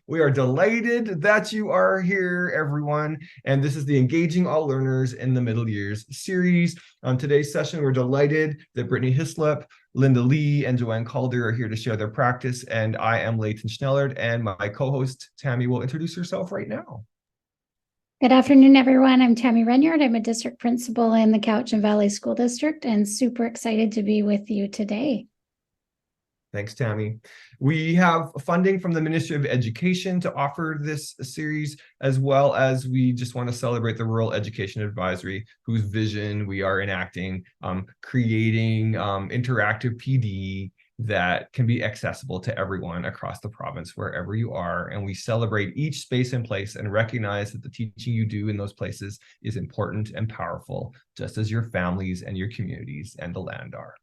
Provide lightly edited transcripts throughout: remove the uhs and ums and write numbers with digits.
We are delighted that you are here, everyone. And this is the Engaging All Learners in the Middle Years series. On today's session, we're delighted that Brittani Hislop, Lynda Lee, and Joanne Calder are here to share their practice. And I am Leyton Schnellert, and my co-host, Tammy, will introduce herself right now. Good afternoon, everyone. I'm Tammy Renyard. I'm a district principal in the Cowichan Valley School District and super excited to be with you today. Thanks, Tammy. We have funding from the Ministry of Education to offer this series, as well as we just want to celebrate the Rural Education Advisory, whose vision we are enacting, creating interactive PD that can be accessible to everyone across the province, wherever you are. And we celebrate each space and place and recognize that the teaching you do in those places is important and powerful, just as your families and your communities and the land are.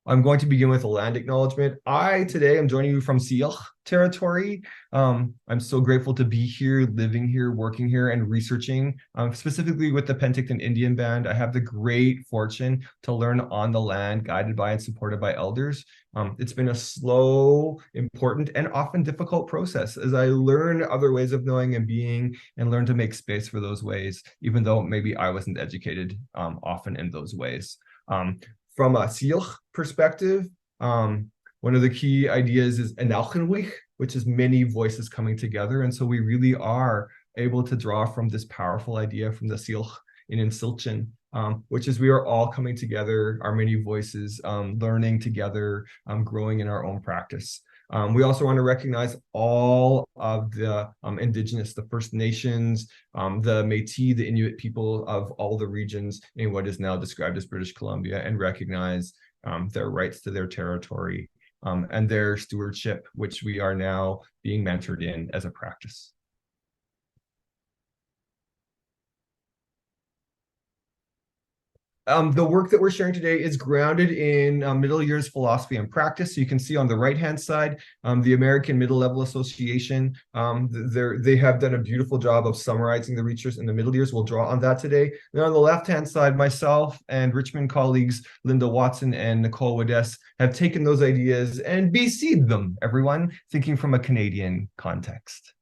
I'm going to begin with a land acknowledgement. Today am joining you from Syilx territory. I'm so grateful to be here, living here, working here, and researching, specifically with the Penticton Indian Band. I have the great fortune to learn on the land, guided by and supported by elders. It's been a slow, important, and often difficult process as I learn other ways of knowing and being and learn to make space for those ways, even though maybe I wasn't educated often in those ways. From a Syilx perspective, one of the key ideas is Enalchenwich, which is many voices coming together. And so we really are able to draw from this powerful idea from the Syilx in Insilchin, which is we are all coming together, our many voices, learning together, growing in our own practice. We also want to recognize all of the Indigenous, the First Nations, the Métis, the Inuit people of all the regions in what is now described as British Columbia, and recognize their rights to their territory and their stewardship, which we are now being mentored in as a practice. The work that we're sharing today is grounded in middle years philosophy and practice. So you can see on the right-hand side, the American Middle Level Association, they have done a beautiful job of summarizing the research in the middle years. We'll draw on that today. Then on the left-hand side, myself and Richmond colleagues, Linda Watson and Nicole Wadess, have taken those ideas and BC'd them, everyone, thinking from a Canadian context.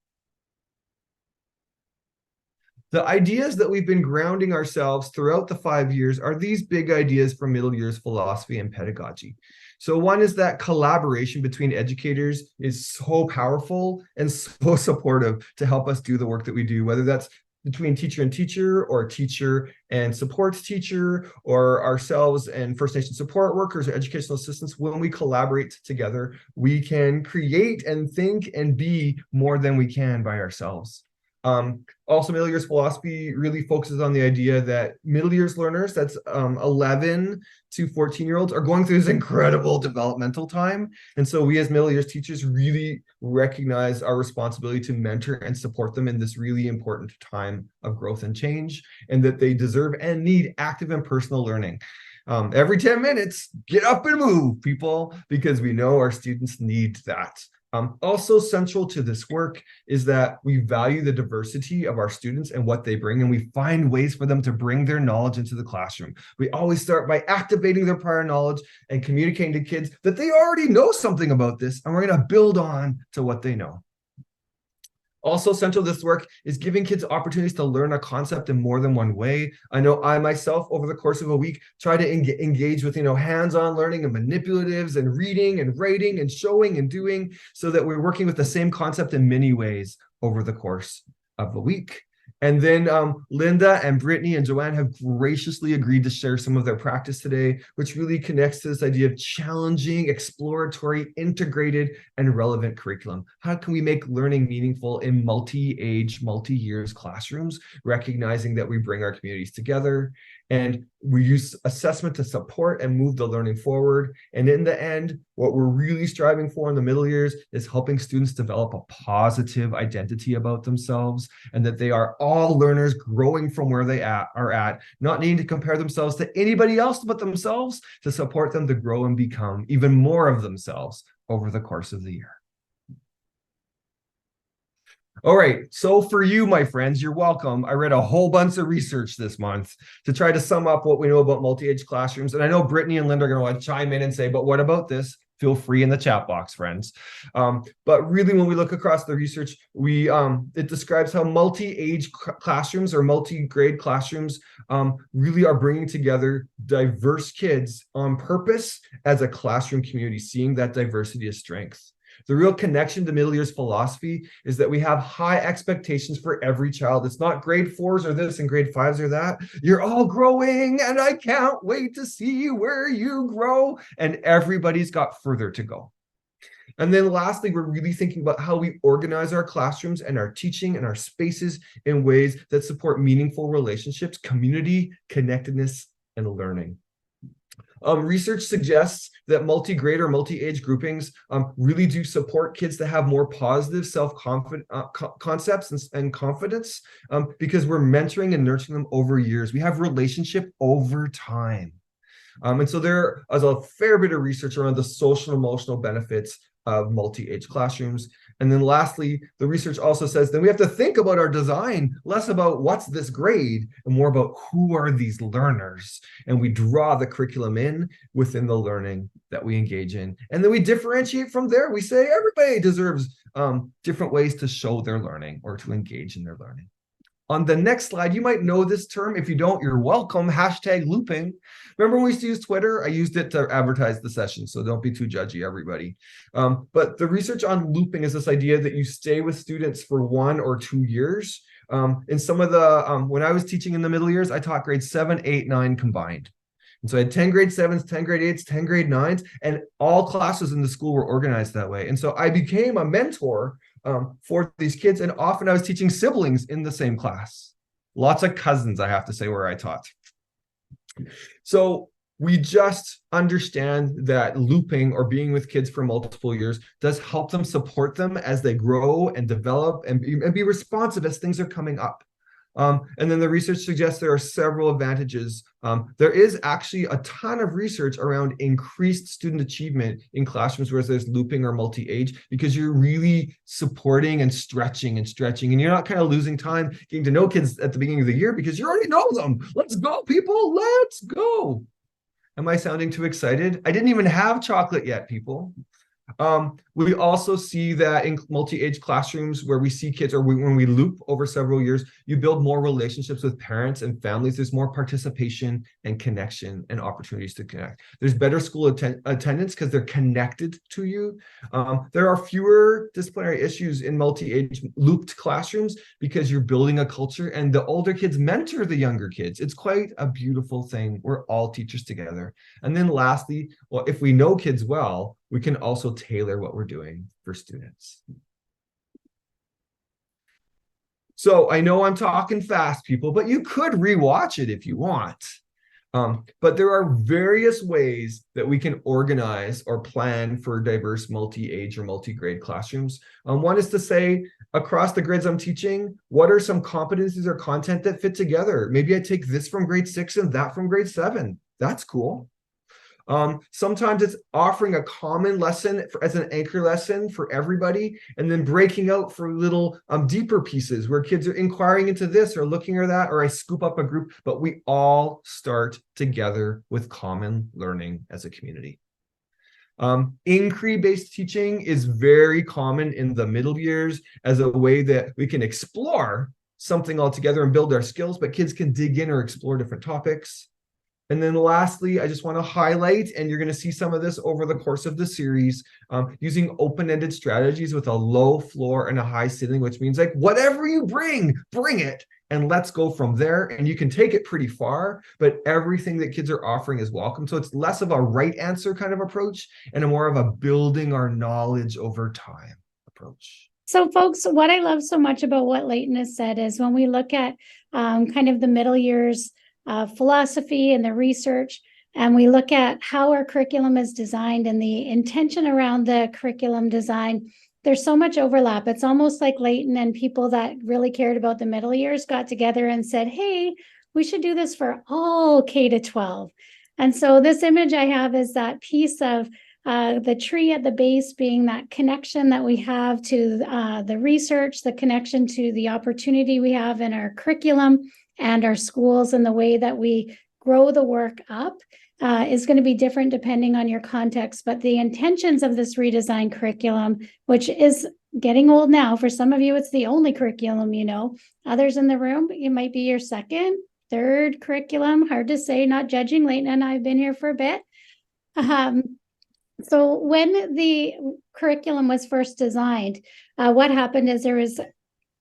The ideas that we've been grounding ourselves throughout the 5 years are these big ideas from middle years philosophy and pedagogy. So one is that collaboration between educators is so powerful and so supportive to help us do the work that we do, whether that's between teacher and teacher, or teacher and supports teacher, or ourselves and First Nation support workers or educational assistants. When we collaborate together, we can create and think and be more than we can by ourselves. Also, middle years philosophy really focuses on the idea that middle years learners, that's 11 to 14-year-olds, are going through this incredible developmental time. And so we as middle years teachers really recognize our responsibility to mentor and support them in this really important time of growth and change, and that they deserve and need active and personal learning. Every 10 minutes, get up and move, people, because we know our students need that. Also central to this work is that we value the diversity of our students and what they bring, and we find ways for them to bring their knowledge into the classroom. We always start by activating their prior knowledge and communicating to kids that they already know something about this, and we're going to build on to what they know. Also central to this work is giving kids opportunities to learn a concept in more than one way. I know I myself, over the course of a week, try to engage with, hands-on learning and manipulatives and reading and writing and showing and doing, so that we're working with the same concept in many ways over the course of a week. And then Lynda and Brittani and Joanne have graciously agreed to share some of their practice today, which really connects to this idea of challenging, exploratory, integrated, and relevant curriculum. How can we make learning meaningful in multi-age, multi-years classrooms, recognizing that we bring our communities together, and we use assessment to support and move the learning forward. And in the end, what we're really striving for in the middle years is helping students develop a positive identity about themselves, and that they are all learners growing from where they are at, not needing to compare themselves to anybody else but themselves, to support them to grow and become even more of themselves over the course of the year. All right, so for you, my friends, you're welcome. I read a whole bunch of research this month to try to sum up what we know about multi-age classrooms. And I know Brittani and Lynda are going to want to chime in and say, but what about this? Feel free in the chat box, friends. But really, when we look across the research, it describes how multi-age classrooms or multi-grade classrooms really are bringing together diverse kids on purpose as a classroom community, seeing that diversity as strength. The real connection to middle years philosophy is that we have high expectations for every child. It's not grade 4s or this and grade 5s or that. You're all growing and I can't wait to see where you grow. And everybody's got further to go. And then lastly, we're really thinking about how we organize our classrooms and our teaching and our spaces in ways that support meaningful relationships, community, connectedness, and learning. Research suggests that multi-grade or multi-age groupings really do support kids to have more positive self-concepts and confidence because we're mentoring and nurturing them over years. We have relationship over time. And so there is a fair bit of research around the social and emotional benefits of multi-age classrooms. And then lastly, the research also says that we have to think about our design, less about what's this grade and more about who are these learners. And we draw the curriculum in within the learning that we engage in. And then we differentiate from there. We say everybody deserves different ways to show their learning or to engage in their learning. On the next slide, you might know this term. If you don't, you're welcome. Hashtag looping. Remember when we used to use Twitter? I used it to advertise the session, so don't be too judgy, everybody. But the research on looping is this idea that you stay with students for 1 or 2 years. In some of the, when I was teaching in the middle years, I taught grades 7, 8, 9 combined. And so I had 10 grade 7s, 10 grade 8s, 10 grade 9s, and all classes in the school were organized that way. And so I became a mentor for these kids. And often I was teaching siblings in the same class. Lots of cousins, I have to say, where I taught. So we just understand that looping or being with kids for multiple years does help them support them as they grow and develop and be responsive as things are coming up. And then the research suggests there are several advantages. There is actually a ton of research around increased student achievement in classrooms where there's looping or multi-age, because you're really supporting and stretching, and you're not kind of losing time getting to know kids at the beginning of the year because you already know them. Let's go, people. Let's go. Am I sounding too excited? I didn't even have chocolate yet, people. We also see that in multi-age classrooms where we see kids, or when we loop over several years, you build more relationships with parents and families. There's more participation and connection and opportunities to connect. There's better school attendance because they're connected to you. There are fewer disciplinary issues in multi-age looped classrooms because you're building a culture and the older kids mentor the younger kids. It's quite a beautiful thing. We're all teachers together. And then lastly, well, if we know kids well, we can also tailor what we're doing for students. So I know I'm talking fast, people, but you could rewatch it if you want. But there are various ways that we can organize or plan for diverse multi-age or multi-grade classrooms. One is to say, across the grids I'm teaching, what are some competencies or content that fit together? Maybe I take this from grade 6 and that from grade 7. That's cool. Sometimes it's offering a common lesson as an anchor lesson for everybody, and then breaking out for little deeper pieces where kids are inquiring into this or looking at that, or I scoop up a group, but we all start together with common learning as a community. Inquiry-based teaching is very common in the middle years as a way that we can explore something all together and build our skills, but kids can dig in or explore different topics. And then lastly, I just want to highlight, and you're going to see some of this over the course of the series, using open-ended strategies with a low floor and a high ceiling, which means like whatever you bring it, and let's go from there. And you can take it pretty far, but everything that kids are offering is welcome. So it's less of a right answer kind of approach and a more of a building our knowledge over time approach. So folks, what I love so much about what Leyton has said is when we look at kind of the middle years philosophy and the research, and we look at how our curriculum is designed and the intention around the curriculum design, there's so much overlap. It's almost like Leyton and people that really cared about the middle years got together and said, hey, we should do this for all K to 12. And so this image I have is that piece of the tree at the base being that connection that we have to the research, the connection to the opportunity we have in our curriculum and our schools, and the way that we grow the work up. is going to be different depending on your context, but the intentions of this redesigned curriculum, which is getting old now, for some of you, it's the only curriculum, others in the room, it might be your second, third curriculum, hard to say, not judging. Leyton and I have been here for a bit. So when the curriculum was first designed, what happened is there was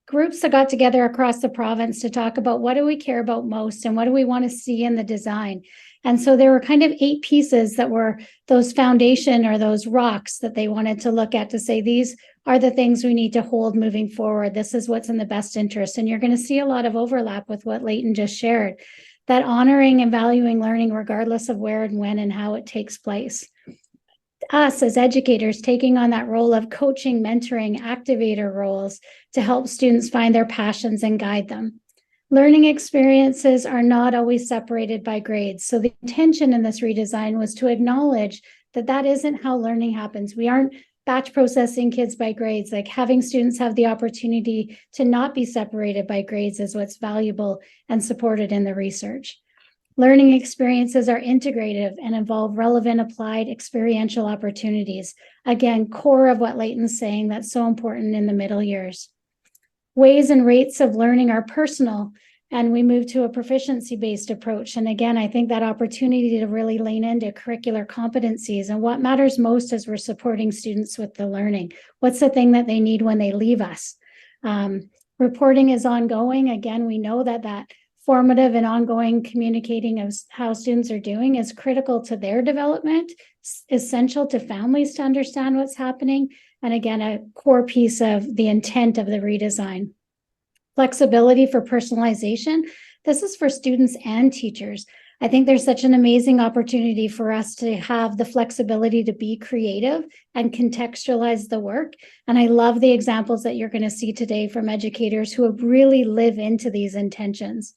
groups that got together across the province to talk about what do we care about most and what do we want to see in the design. And so there were kind of 8 pieces that were those foundation or those rocks that they wanted to look at to say, these are the things we need to hold moving forward. This is what's in the best interest. And you're going to see a lot of overlap with what Leyton just shared, that honoring and valuing learning regardless of where and when and how it takes place. Us as educators taking on that role of coaching, mentoring, activator roles to help students find their passions and guide them. Learning experiences are not always separated by grades. So the intention in this redesign was to acknowledge that that isn't how learning happens. We aren't batch processing kids by grades. Like having students have the opportunity to not be separated by grades is what's valuable and supported in the research. Learning experiences are integrative and involve relevant applied experiential opportunities. Again, core of what Leyton's saying that's so important in the middle years. Ways and rates of learning are personal, and we move to a proficiency-based approach. And again, I think that opportunity to really lean into curricular competencies and what matters most as we're supporting students with the learning. What's the thing that they need when they leave us? Reporting is ongoing. Again, we know that formative and ongoing communicating of how students are doing is critical to their development, essential to families to understand what's happening, and again, a core piece of the intent of the redesign. Flexibility for personalization. This is for students and teachers. I think there's such an amazing opportunity for us to have the flexibility to be creative and contextualize the work. And I love the examples that you're going to see today from educators who have really live into these intentions.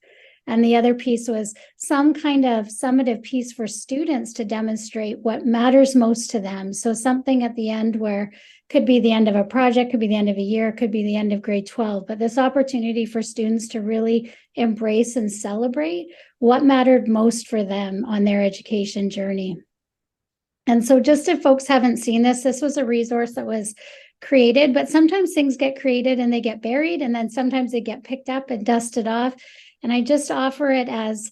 And the other piece was some kind of summative piece for students to demonstrate what matters most to them. So something at the end where could be the end of a project, could be the end of a year, could be the end of grade 12, but this opportunity for students to really embrace and celebrate what mattered most for them on their education journey. And so just if folks haven't seen this, this was a resource that was created, but sometimes things get created and they get buried, and then sometimes they get picked up and dusted off. And I just offer it as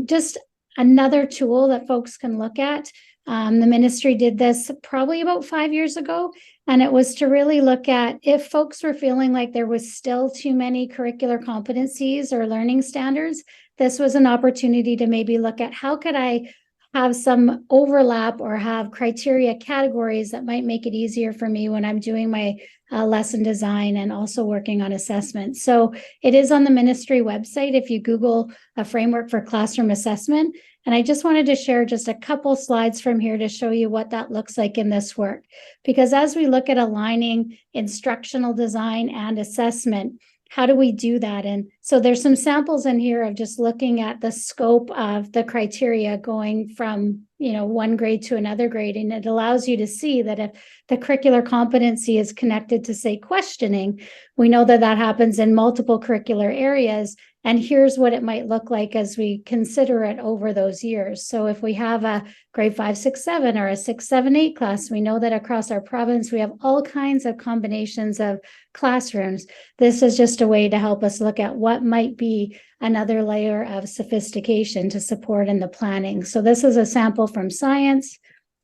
just another tool that folks can look at. The ministry did this probably about 5 years ago, and it was to really look at if folks were feeling like there was still too many curricular competencies or learning standards, this was an opportunity to maybe look at how could I have some overlap or have criteria categories that might make it easier for me when I'm doing my lesson design and also working on assessment. So it is on the ministry website if you Google a framework for classroom assessment. And I just wanted to share just a couple slides from here to show you what that looks like in this work. Because as we look at aligning instructional design and assessment, how do we do that? And so there's some samples in here of just looking at the scope of the criteria going from, one grade to another grade. And it allows you to see that if the curricular competency is connected to, say, questioning, we know that that happens in multiple curricular areas. And here's what it might look like as we consider it over those years. So if we have a grade 5, 6, 7 or a 6, 7, 8 class, we know that across our province, we have all kinds of combinations of classrooms. This is just a way to help us look at what might be another layer of sophistication to support in the planning. So this is a sample from science,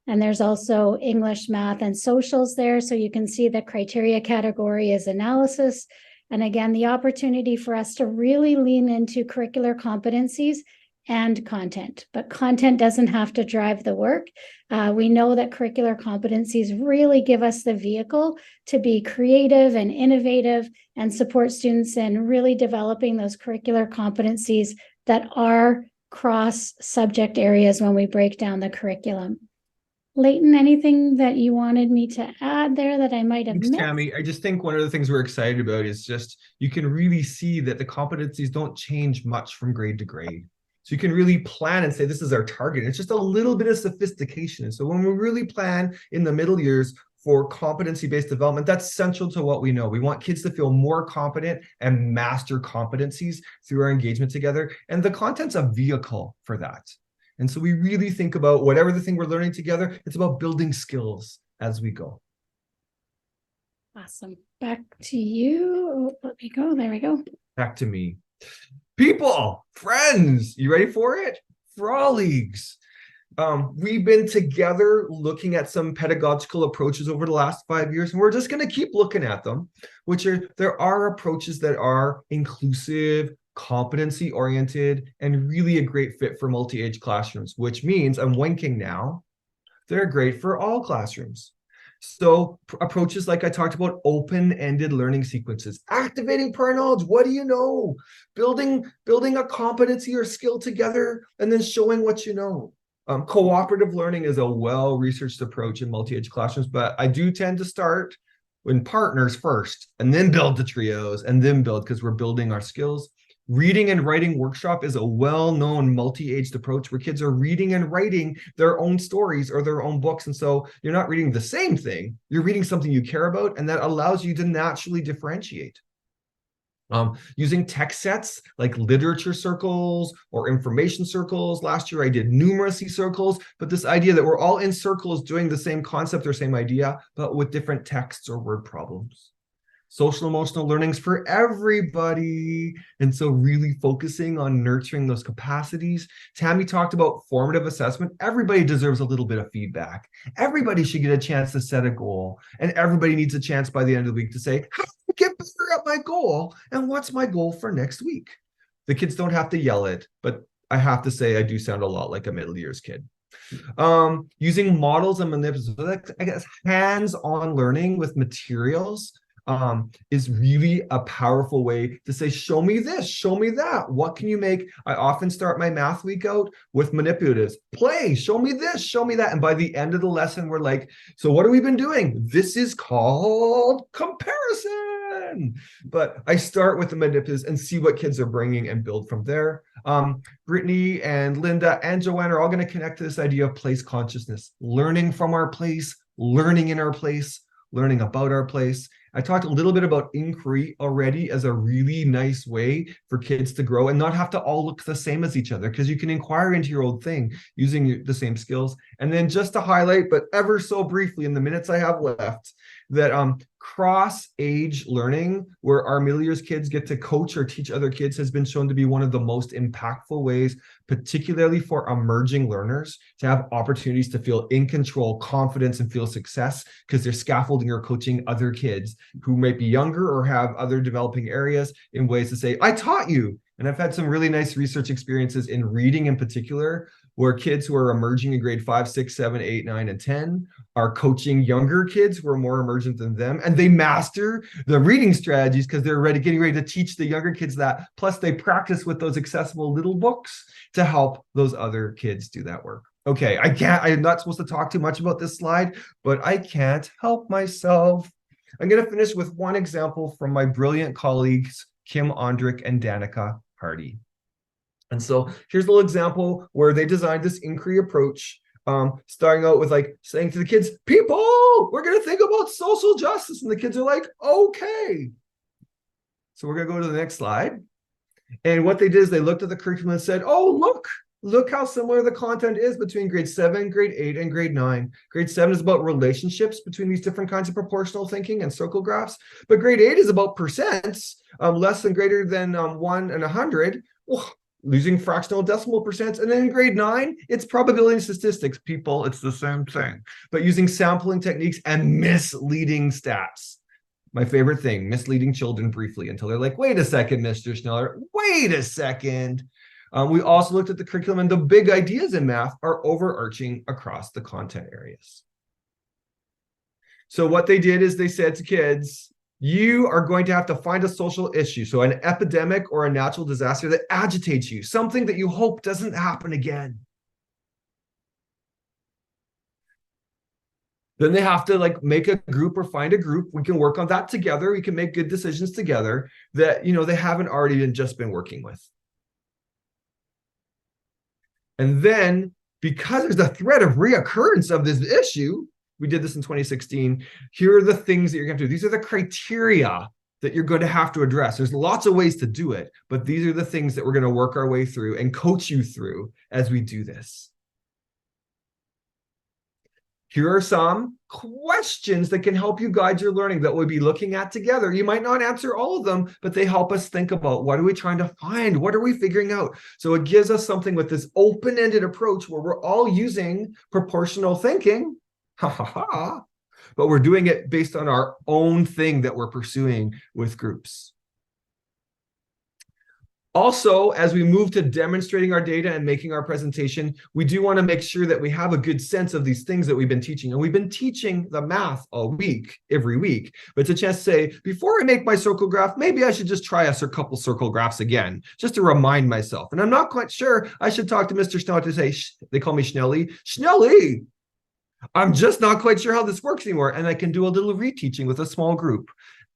and there's also English, math, and socials there. So you can see the criteria category is analysis. And again, the opportunity for us to really lean into curricular competencies and content, but content doesn't have to drive the work. We know that curricular competencies really give us the vehicle to be creative and innovative and support students in really developing those curricular competencies that are cross subject areas when we break down the curriculum. Leyton, anything that you wanted me to add there that I might have missed? Tammy, I just think one of the things we're excited about is just you can really see that the competencies don't change much from grade to grade. So you can really plan and say, this is our target. It's just a little bit of sophistication. And so when we really plan in the middle years for competency-based development, that's central to what we know. We want kids to feel more competent and master competencies through our engagement together. And the content's a vehicle for that. And so we really think about whatever the thing we're learning together, it's about building skills as we go. Awesome. Back to you. Oh, let me go. There we go. Back to me. People, friends, you ready for it? Froligs. We've been together looking at some pedagogical approaches over the last 5 years, and we're just going to keep looking at them, there are approaches that are inclusive, competency oriented, and really a great fit for multi-age classrooms, which means I'm winking now. They're great for all classrooms. So approaches like I talked about, open-ended learning sequences, activating prior knowledge. What do you know? Building a competency or skill together, and then showing what you know. Cooperative learning is a well-researched approach in multi-age classrooms, but I do tend to start in partners first, and then build the trios, and then build, because we're building our skills. Reading and writing workshop is a well-known multi-aged approach where kids are reading and writing their own stories or their own books. And so you're not reading the same thing, you're reading something you care about, and that allows you to naturally differentiate. Using text sets like literature circles or information circles. Last year I did numeracy circles, but this idea that we're all in circles doing the same concept or same idea, but with different texts or word problems. Social emotional learnings for everybody. And so really focusing on nurturing those capacities. Tammy talked about formative assessment. Everybody deserves a little bit of feedback. Everybody should get a chance to set a goal. And everybody needs a chance by the end of the week to say, how do I get better at my goal? And what's my goal for next week? The kids don't have to yell it, but I have to say I do sound a lot like a middle years kid. Using models and manipulation, I guess hands-on learning with materials is really a powerful way to say, show me this, show me that. What can you make? I often start my math week out with manipulatives. Play, show me this, show me that. And by the end of the lesson, we're like, so what have we been doing? This is called comparison. But I start with the manipulatives and see what kids are bringing and build from there. Brittani and Lynda and Joanne are all going to connect to this idea of place consciousness, learning from our place, learning in our place, learning about our place. I talked a little bit about inquiry already as a really nice way for kids to grow and not have to all look the same as each other, because you can inquire into your own thing using the same skills. And then just to highlight, but ever so briefly in the minutes I have left, that cross-age learning, where our middle years kids get to coach or teach other kids, has been shown to be one of the most impactful ways, particularly for emerging learners, to have opportunities to feel in control, confidence, and feel success, because they're scaffolding or coaching other kids who might be younger or have other developing areas in ways to say, I taught you. And I've had some really nice research experiences in reading in particular, where kids who are emerging in grade 5, 6, 7, 8, 9, and 10 are coaching younger kids who are more emergent than them. And they master the reading strategies because they're getting ready to teach the younger kids that. Plus they practice with those accessible little books to help those other kids do that work. Okay, I'm not supposed to talk too much about this slide, but I can't help myself. I'm going to finish with one example from my brilliant colleagues, Kim Ondrick and Danica Hardy. And so here's a little example where they designed this inquiry approach, starting out with like saying to the kids, people, we're going to think about social justice. And the kids are like, okay. So we're going to go to the next slide. And what they did is they looked at the curriculum and said, oh, look how similar the content is between grade 7, grade 8, and grade 9. Grade 7 is about relationships between these different kinds of proportional thinking and circle graphs. But grade 8 is about percents, less than greater than 1 and 100. Well, losing fractional decimal percents. And then in grade 9, it's probability and statistics. People, it's the same thing, but using sampling techniques and misleading stats. My favorite thing, misleading children briefly until they're like, wait a second, Mr. Schnellert, wait a second. We also looked at the curriculum, and the big ideas in math are overarching across the content areas. So what they did is they said to kids, you are going to have to find a social issue, so an epidemic or a natural disaster that agitates you, something that you hope doesn't happen again. Then they have to like make a group or find a group. We can work on that together. We can make good decisions together that, you know, they haven't already just been working with. And then because there's a threat of reoccurrence of this issue, we did this in 2016. Here are the things that you're going to do. These are the criteria that you're going to have to address. There's lots of ways to do it, but these are the things that we're going to work our way through and coach you through as we do this. Here are some questions that can help you guide your learning that we'll be looking at together. You might not answer all of them, but they help us think about what are we trying to find? What are we figuring out? So it gives us something with this open-ended approach where we're all using proportional thinking, but we're doing it based on our own thing that we're pursuing with groups. Also, as we move to demonstrating our data and making our presentation, we do want to make sure that we have a good sense of these things that we've been teaching. And we've been teaching the math all week, every week. But it's a chance to say, before I make my circle graph, maybe I should just try a couple circle graphs again, just to remind myself. And I'm not quite sure I should talk to Mr. Schnellert to say, they call me Schnelly. Schnelly, I'm just not quite sure how this works anymore. And I can do a little reteaching with a small group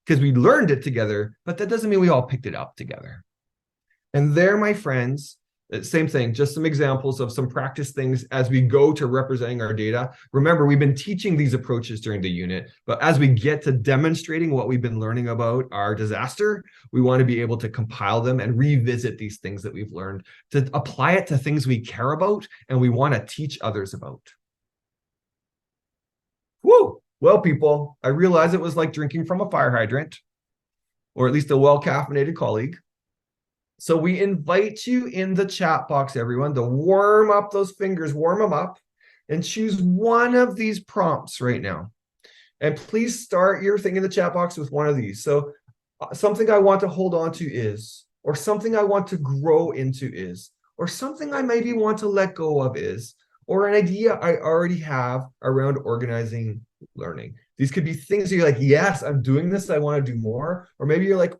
because we learned it together, but that doesn't mean we all picked it up together. And there, my friends, same thing, just some examples of some practice things as we go to representing our data. Remember, we've been teaching these approaches during the unit, but as we get to demonstrating what we've been learning about our disaster, we want to be able to compile them and revisit these things that we've learned, to apply it to things we care about and we want to teach others about. Woo! Well, people, I realize it was like drinking from a fire hydrant, or at least a well-caffeinated colleague. So we invite you in the chat box, everyone, to warm up those fingers, warm them up, and choose one of these prompts right now. And please start your thing in the chat box with one of these. So something I want to hold on to is, or something I want to grow into is, or something I maybe want to let go of is, or an idea I already have around organizing learning. These could be things that you're like, yes, I'm doing this, I want to do more. Or maybe you're like,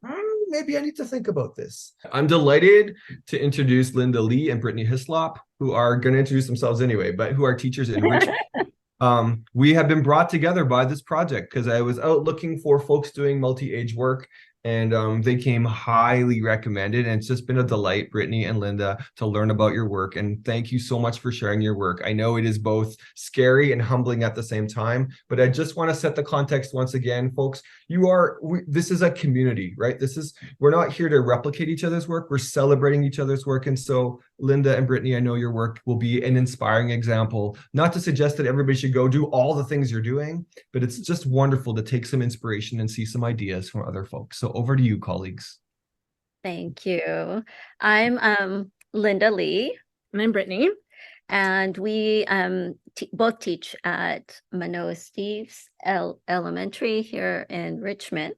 maybe I need to think about this. I'm delighted to introduce Lynda Lee and Brittani Hislop, who are going to introduce themselves anyway, but who are teachers in Richmond. We have been brought together by this project because I was out looking for folks doing multi-age work, and they came highly recommended. And it's just been a delight, Brittani and Lynda, to learn about your work. And thank you so much for sharing your work. I know it is both scary and humbling at the same time, but I just want to set the context once again, folks. This is a community, right? We're not here to replicate each other's work. We're celebrating each other's work. And so Lynda and Brittani, I know your work will be an inspiring example, not to suggest that everybody should go do all the things you're doing, but it's just wonderful to take some inspiration and see some ideas from other folks. So over to you, colleagues. Thank you. I'm Lynda Lee. And I'm Brittani. And we both teach at Manoa Steves Elementary here in Richmond.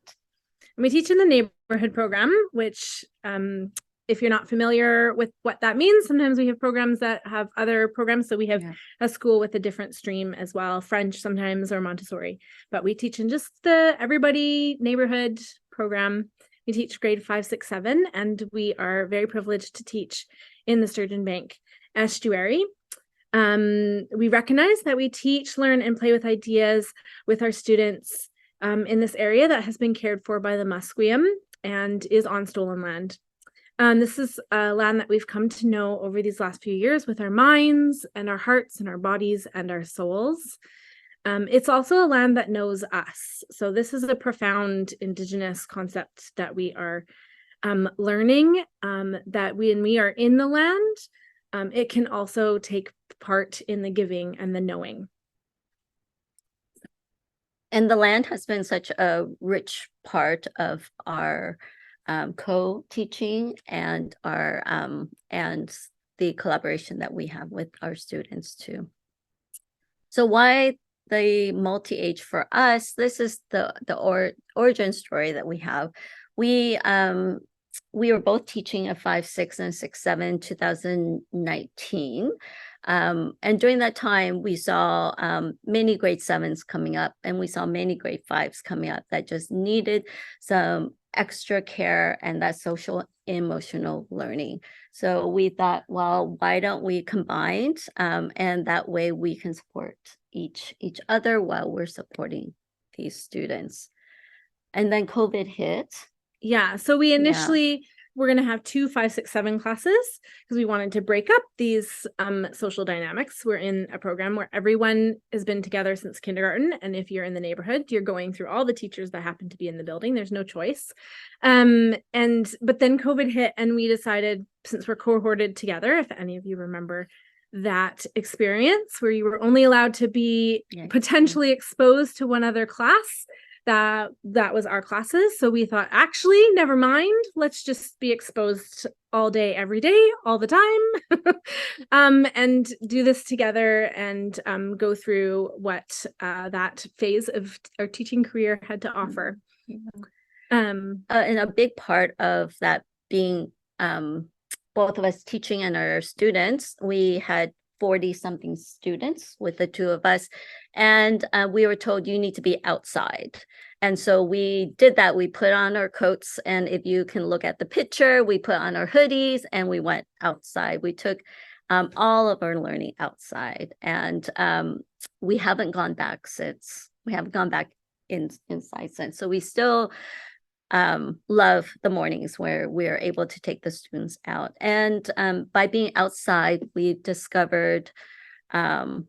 And we teach in the neighborhood program, which if you're not familiar with what that means, sometimes we have programs that have other programs. So we have a school with a different stream as well, French sometimes or Montessori. But we teach in just the everybody neighborhood program. We teach grade 5, 6, 7, and we are very privileged to teach in the Sturgeon Bank estuary. We recognize that we teach, learn, and play with ideas with our students in this area that has been cared for by the Musqueam and is on stolen land. This is a land that we've come to know over these last few years with our minds and our hearts and our bodies and our souls. It's also a land that knows us. So this is a profound Indigenous concept that we are learning, that when we are in the land, it can also take part in the giving and the knowing. And the land has been such a rich part of our co-teaching and our and the collaboration that we have with our students too. So why the multi-age for us? This is the origin story that we have. We were both teaching a 5, 6, and 6, 7 2019. And during that time, we saw many grade 7s coming up, and we saw many grade 5s coming up that just needed some extra care and that social emotional learning. So we thought, well, why don't we combine, and that way we can support each other while we're supporting these students. And then COVID hit. Yeah, so we initially were going to have 2 5, 6, 7 classes because we wanted to break up these social dynamics. We're in a program where everyone has been together since kindergarten, and if you're in the neighborhood, you're going through all the teachers that happen to be in the building. There's no choice. But then COVID hit, and we decided, since we're cohorted together, if any of you remember that experience where you were only allowed to be potentially exposed to one other class. That was our classes. So we thought, actually, never mind. Let's just be exposed all day, every day, all the time, and do this together and go through what that phase of our teaching career had to offer. And a big part of that being both of us teaching and our students, we had 40 something students with the two of us, and we were told you need to be outside. And so we did that. We put on our coats, and if you can look at the picture, we put on our hoodies and we went outside. We took all of our learning outside, and we haven't gone back since. We haven't gone back inside since. So we still love the mornings where we're able to take the students out. And by being outside, we discovered the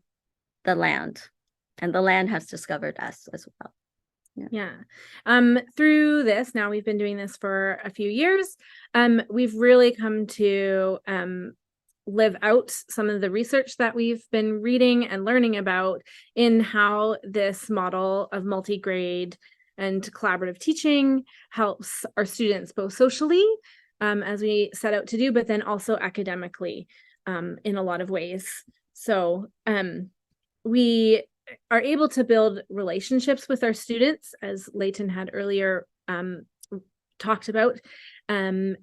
land, and the land has discovered us as well. Through this, now we've been doing this for a few years, we've really come to live out some of the research that we've been reading and learning about in how this model of multi-grade and collaborative teaching helps our students both socially, as we set out to do, but then also academically in a lot of ways. So we are able to build relationships with our students, as Leyton had earlier talked about, and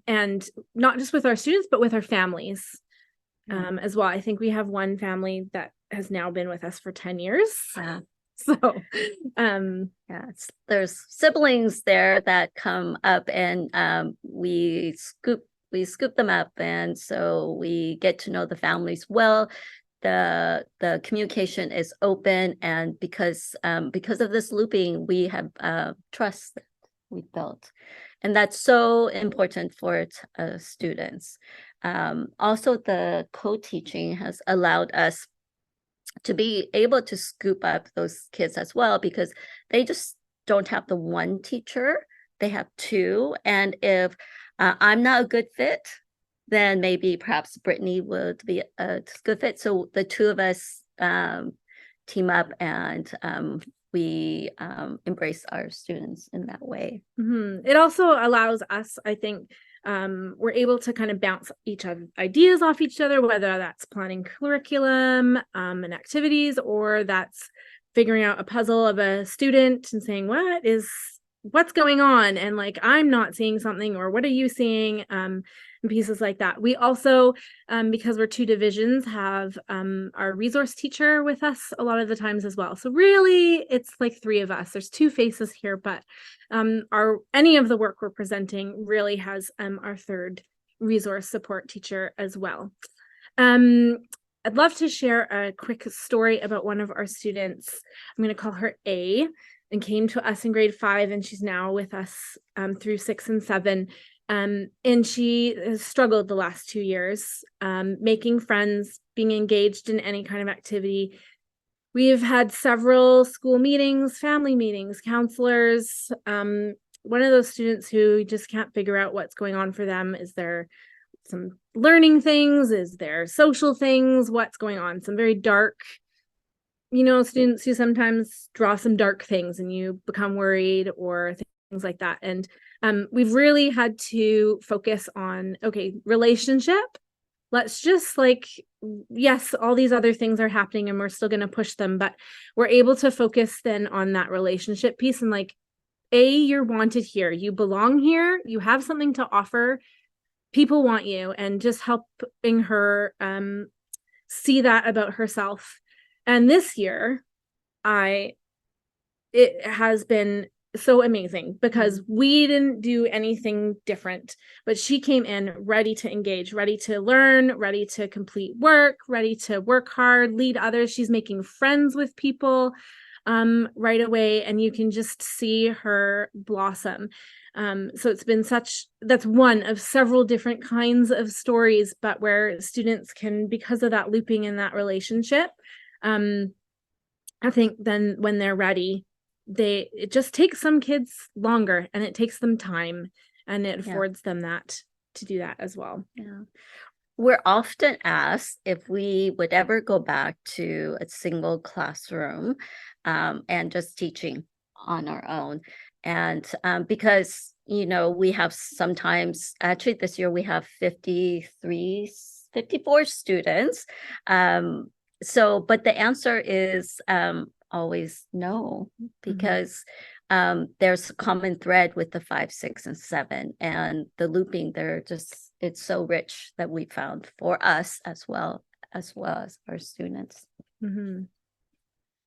not just with our students, but with our families as well. I think we have one family that has now been with us for 10 years. So there's siblings there that come up, and we scoop them up, and so we get to know the families well. The communication is open, and because of this looping, we have trust that we built, and that's so important for students. Also, the co-teaching has allowed us to be able to scoop up those kids as well, because they just don't have the one teacher, they have two. And if I'm not a good fit, then maybe perhaps Brittani would be a good fit. So the two of us team up, and we embrace our students in that way. It also allows us, I think, we're able to kind of bounce each other ideas off each other, whether that's planning curriculum and activities, or that's figuring out a puzzle of a student and saying, what's going on? And like, I'm not seeing something, or what are you seeing? And pieces like that. We also, because we're two divisions, have our resource teacher with us a lot of the times as well. So really, it's like three of us. There's two faces here, but any of the work we're presenting really has our third resource support teacher as well. I'd love to share a quick story about one of our students. I'm going to call her A, and came to us in grade 5, and she's now with us through 6 and 7. And she has struggled the last 2 years, making friends, being engaged in any kind of activity. We have had several school meetings, family meetings, counselors. One of those students who just can't figure out what's going on for them. Is there some learning things? Is there social things? What's going on? Some very dark, students who sometimes draw some dark things, and you become worried or things like that. And we've really had to focus on, okay, relationship. Let's just yes, all these other things are happening and we're still going to push them, but we're able to focus then on that relationship piece. And you're wanted here. You belong here. You have something to offer. People want you, and just helping her see that about herself. And this year, it has been so amazing, because we didn't do anything different, but she came in ready to engage, ready to learn, ready to complete work, ready to work hard, lead others. She's making friends with people right away, and you can just see her blossom. So it's been that's one of several different kinds of stories, but where students can, because of that looping in that relationship, I think then when they're ready, it just takes some kids longer, and it takes them time, and it affords them that to do that as well. we're often asked if we would ever go back to a single classroom and just teaching on our own. And because, you know, we have sometimes, actually this year we have 54 students. But the answer is always no, because there's a common thread with the 5, 6, and 7, and the looping. It's so rich that we found for us as well as our students. Mm-hmm.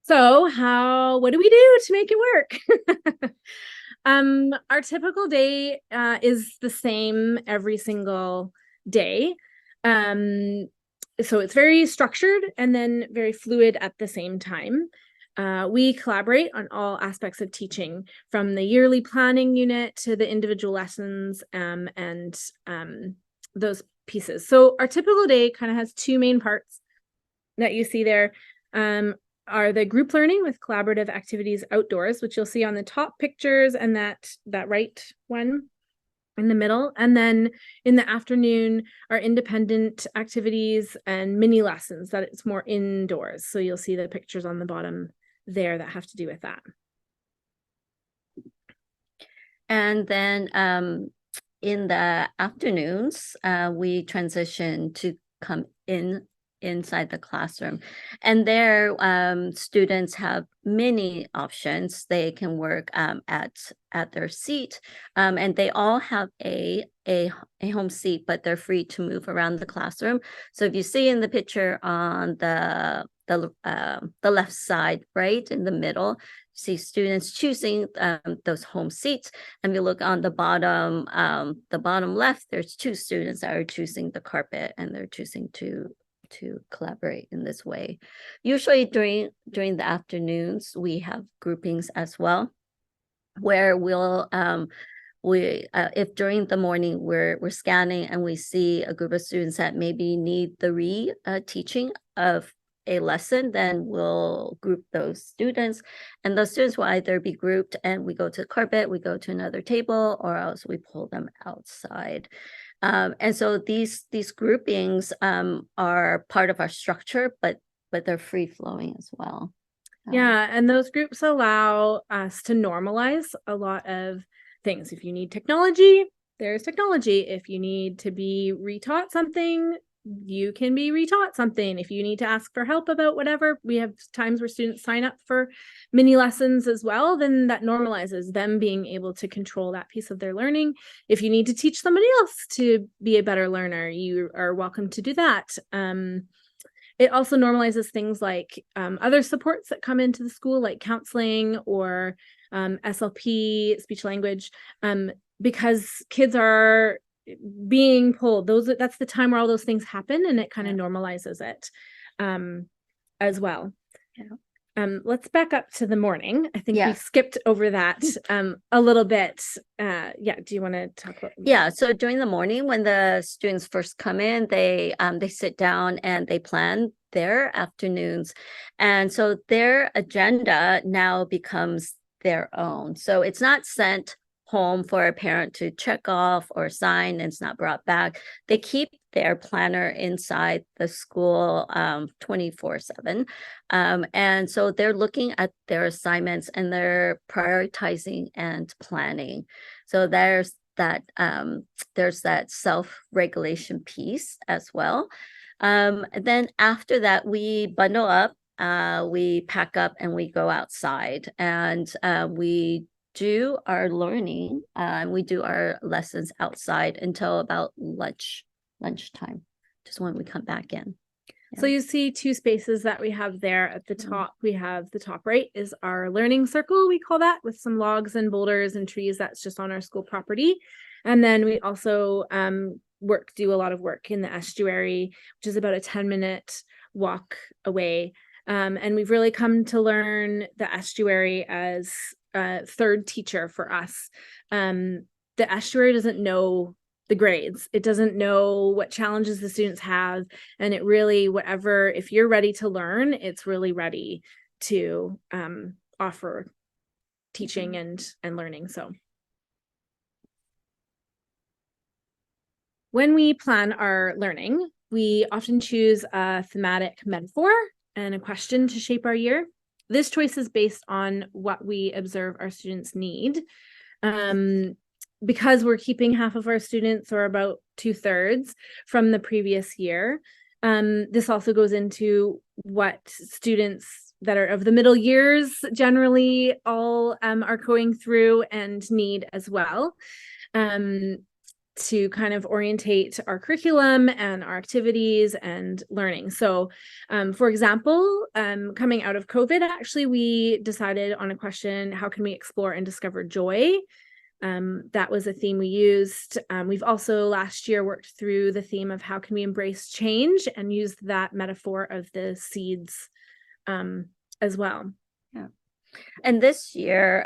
So what do we do to make it work? Our typical day is the same every single day. So it's very structured and then very fluid at the same time. We collaborate on all aspects of teaching, from the yearly planning unit to the individual lessons and those pieces. So our typical day kind of has 2 main parts that you see there. Are the group learning with collaborative activities outdoors, which you'll see on the top pictures, and that right one in the middle. And then in the afternoon, our independent activities and mini lessons that it's more indoors. So you'll see the pictures on the bottom there that have to do with that. And then in the afternoons, we transition to come inside the classroom, and there students have many options. They can work at their seat, and they all have a home seat, but they're free to move around the classroom. So if you see in the picture on the left side, right in the middle, see students choosing those home seats. And if you look on the bottom left, there's 2 students that are choosing the carpet, and they're choosing to collaborate in this way. Usually during the afternoons, we have groupings as well, where we'll if during the morning we're scanning and we see a group of students that maybe need the teaching of a lesson, then we'll group those students, and those students will either be grouped and we go to the carpet, we go to another table, or else we pull them outside. And so these groupings are part of our structure, but they're free flowing as well. Yeah, and those groups allow us to normalize a lot of things. If you need technology, there's technology. If you need to be retaught something, you can be retaught something. If you need to ask for help about whatever, we have times where students sign up for mini lessons as well, then that normalizes them being able to control that piece of their learning. If you need to teach somebody else to be a better learner, you are welcome to do that. It also normalizes things like other supports that come into the school, like counseling or SLP, speech language, because kids are being pulled. That's the time where all those things happen, and it kind of normalizes it as well. Let's back up to the morning. I think we skipped over that a little bit. Do you want to talk about? So during the morning, when the students first come in, they sit down and they plan their afternoons, and so their agenda now becomes their own. So it's not sent home for a parent to check off or sign, and it's not brought back. They keep their planner inside the school 24/7. And so they're looking at their assignments and they're prioritizing and planning. So there's that self-regulation piece as well. Then after that, we bundle up, we pack up, and we go outside, and we do our learning, and we do our lessons outside until about lunchtime, just when we come back in. So you see 2 spaces that we have there at the top. We have the top right is our learning circle, we call that, with some logs and boulders and trees. That's just on our school property. And then we also do a lot of work in the estuary, which is about a 10-minute walk away. And we've really come to learn the estuary as a third teacher for us. The estuary doesn't know the grades. It doesn't know what challenges the students have. And it really, if you're ready to learn, it's really ready to offer teaching and learning. So when we plan our learning, We often choose a thematic metaphor and a question to shape our year. This choice is based on what we observe our students need. Because we're keeping half of our students, or about 2/3, from the previous year. This also goes into what students that are of the middle years generally all are going through and need as well, to kind of orientate our curriculum and our activities and learning. So for example, coming out of COVID, actually, we decided on a question: how can we explore and discover joy? That was a theme we used. We've also last year worked through the theme of how can we embrace change, and used that metaphor of the seeds as well. Yeah. And this year,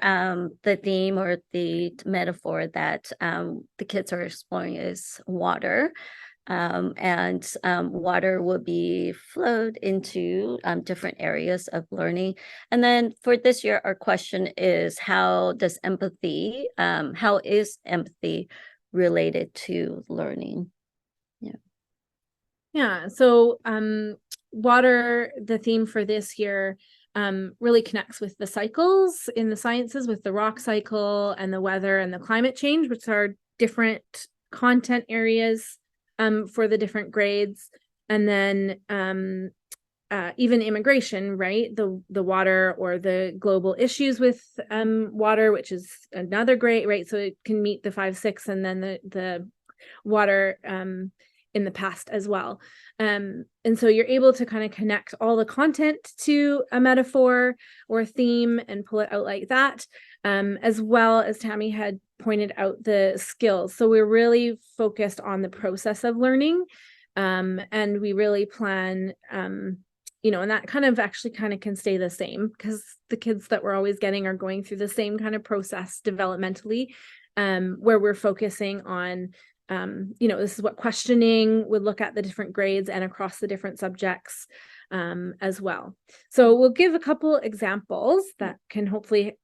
the theme or the metaphor that the kids are exploring is water. Water will be flowed into different areas of learning. And then for this year, our question is: how is empathy related to learning? Yeah. So water, the theme for this year, really connects with the cycles in the sciences, with the rock cycle and the weather and the climate change, which are different content areas for the different grades. And then even immigration, right? The water, or the global issues with water, which is another grade, right? So it can meet the 5, 6, and then the water in the past as well. And so you're able to kind of connect all the content to a metaphor or a theme and pull it out like that, as well as Tammy had pointed out the skills. So we're really focused on the process of learning, and we really plan, and that kind of can stay the same, because the kids that we're always getting are going through the same kind of process developmentally, where we're focusing on this is what questioning would look at the different grades and across the different subjects as well. So we'll give a couple examples that can hopefully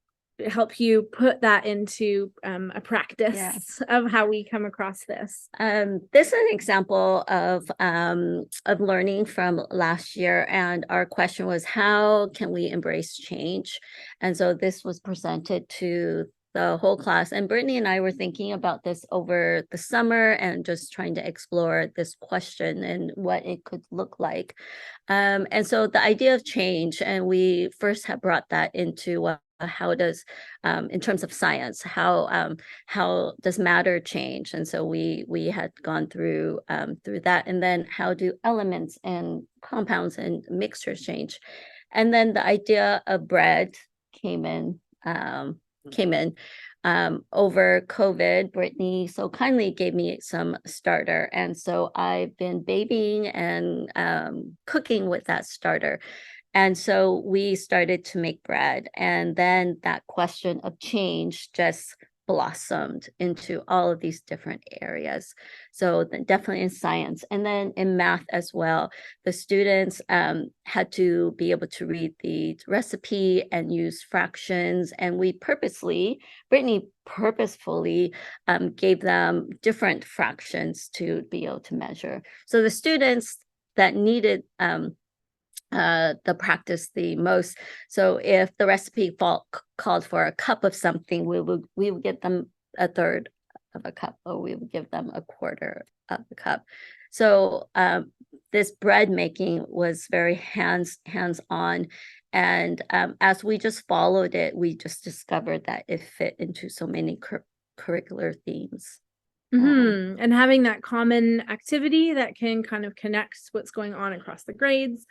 help you put that into a practice of how we come across this. This is an example of learning from last year, and our question was: how can we embrace change? And so this was presented to the whole class, and Brittany and I were thinking about this over the summer and just trying to explore this question and what it could look like. And so the idea of change, and we first have brought that into how does, in terms of science, how does matter change? And so we had gone through that, and then how do elements and compounds and mixtures change? And then the idea of bread came in. Over COVID. Brittany so kindly gave me some starter, and so I've been babying and cooking with that starter. And so we started to make bread, and then that question of change just blossomed into all of these different areas. So definitely in science, and then in math as well. The students had to be able to read the recipe and use fractions, and Brittany purposefully gave them different fractions to be able to measure. So the students that needed the practice the most. So if the recipe called for a cup of something, we would give them a third of a cup, or we would give them a quarter of a cup. So this bread making was very hands-on. And as we just followed it, we just discovered that it fit into so many curricular themes. And having that common activity that can kind of connect what's going on across the grades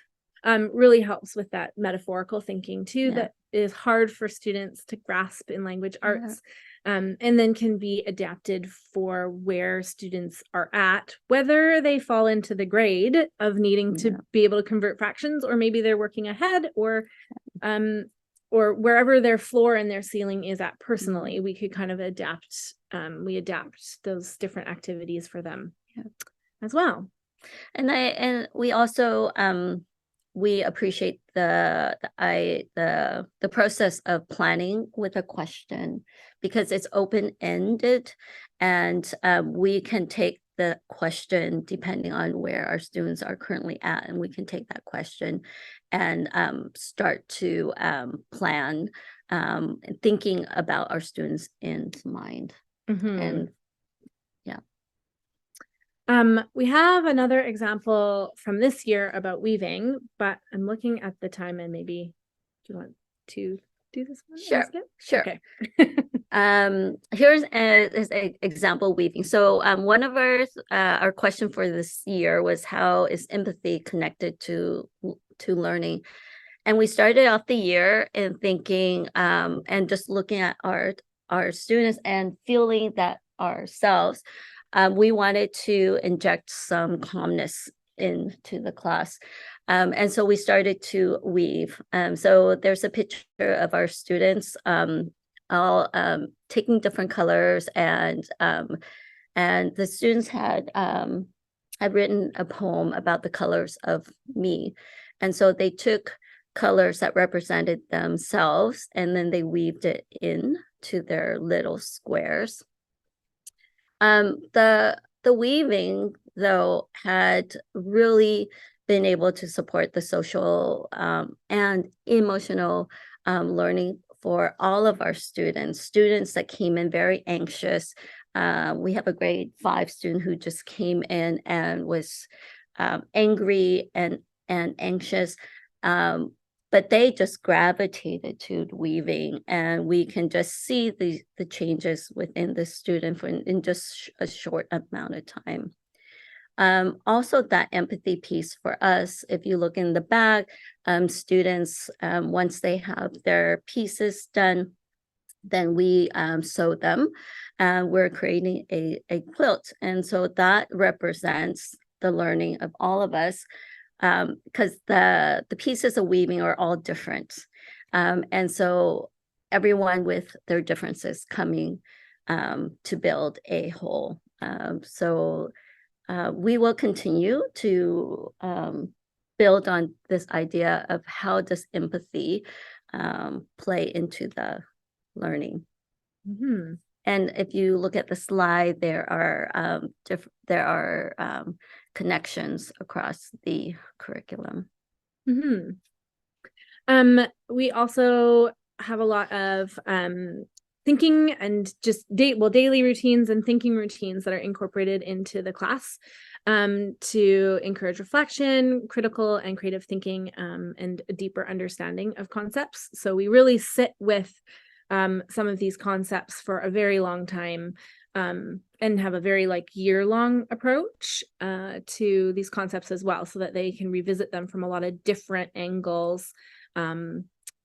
really helps with that metaphorical thinking too, that is hard for students to grasp in language arts, and then can be adapted for where students are at, whether they fall into the grade of needing to be able to convert fractions, or maybe they're working ahead, or wherever their floor and their ceiling is at personally. We could kind of adapt, we adapt those different activities for them as well. And we also we appreciate the process of planning with a question, because it's open-ended, and we can take the question depending on where our students are currently at, and we can take that question and start to plan, thinking about our students in mind. And we have another example from this year about weaving, but I'm looking at the time, and maybe do you want to do this one? Sure. Okay. Here's an example weaving. So one of our question for this year was, how is empathy connected to learning? And we started off the year in thinking and just looking at our students and feeling that ourselves. We wanted to inject some calmness into the class. And so we started to weave. So there's a picture of our students all taking different colors, and the students had written a poem about the colors of me. And so they took colors that represented themselves, and then they weaved it into their little squares. The weaving, though, had really been able to support the social and emotional learning for all of our students that came in very anxious. We have a grade 5 student who just came in and was angry and anxious. But they just gravitated to weaving, and we can just see the changes within the student in just a short amount of time. Also, that empathy piece for us, if you look in the back, students, once they have their pieces done, then we sew them, and we're creating a quilt. And so that represents the learning of all of us, because the pieces of weaving are all different. And so everyone with their differences coming to build a whole. So we will continue to build on this idea of how does empathy play into the learning. And if you look at the slide, there are connections across the curriculum. We also have a lot of thinking and just daily routines and thinking routines that are incorporated into the class to encourage reflection, critical and creative thinking, and a deeper understanding of concepts. So we really sit with some of these concepts for a very long time, and have a very year-long approach to these concepts as well, so that they can revisit them from a lot of different angles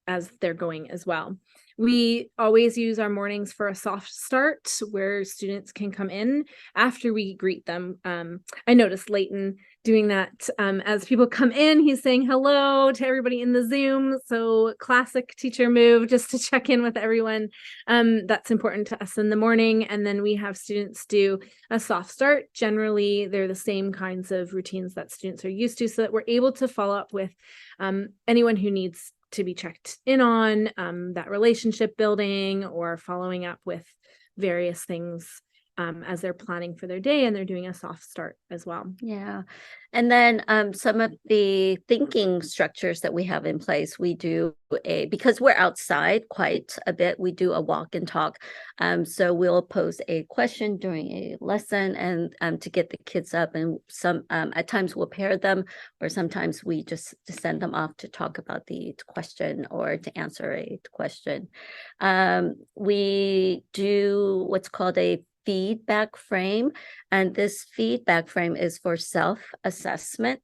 as they're going as well. We always use our mornings for a soft start where students can come in after we greet them. I noticed Leyton doing that as people come in. He's saying hello to everybody in the Zoom. So classic teacher move, just to check in with everyone. That's important to us in the morning. And then we have students do a soft start. Generally, they're the same kinds of routines that students are used to, so that we're able to follow up with anyone who needs to be checked in on, that relationship building, or following up with various things as they're planning for their day, and they're doing a soft start as well. Yeah. And then some of the thinking structures that we have in place, we do because we're outside quite a bit, we do a walk and talk. So we'll pose a question during a lesson, and to get the kids up, and some at times we'll pair them, or sometimes we just send them off to talk about the question or to answer a question. We do what's called a feedback frame, and this feedback frame is for self-assessment,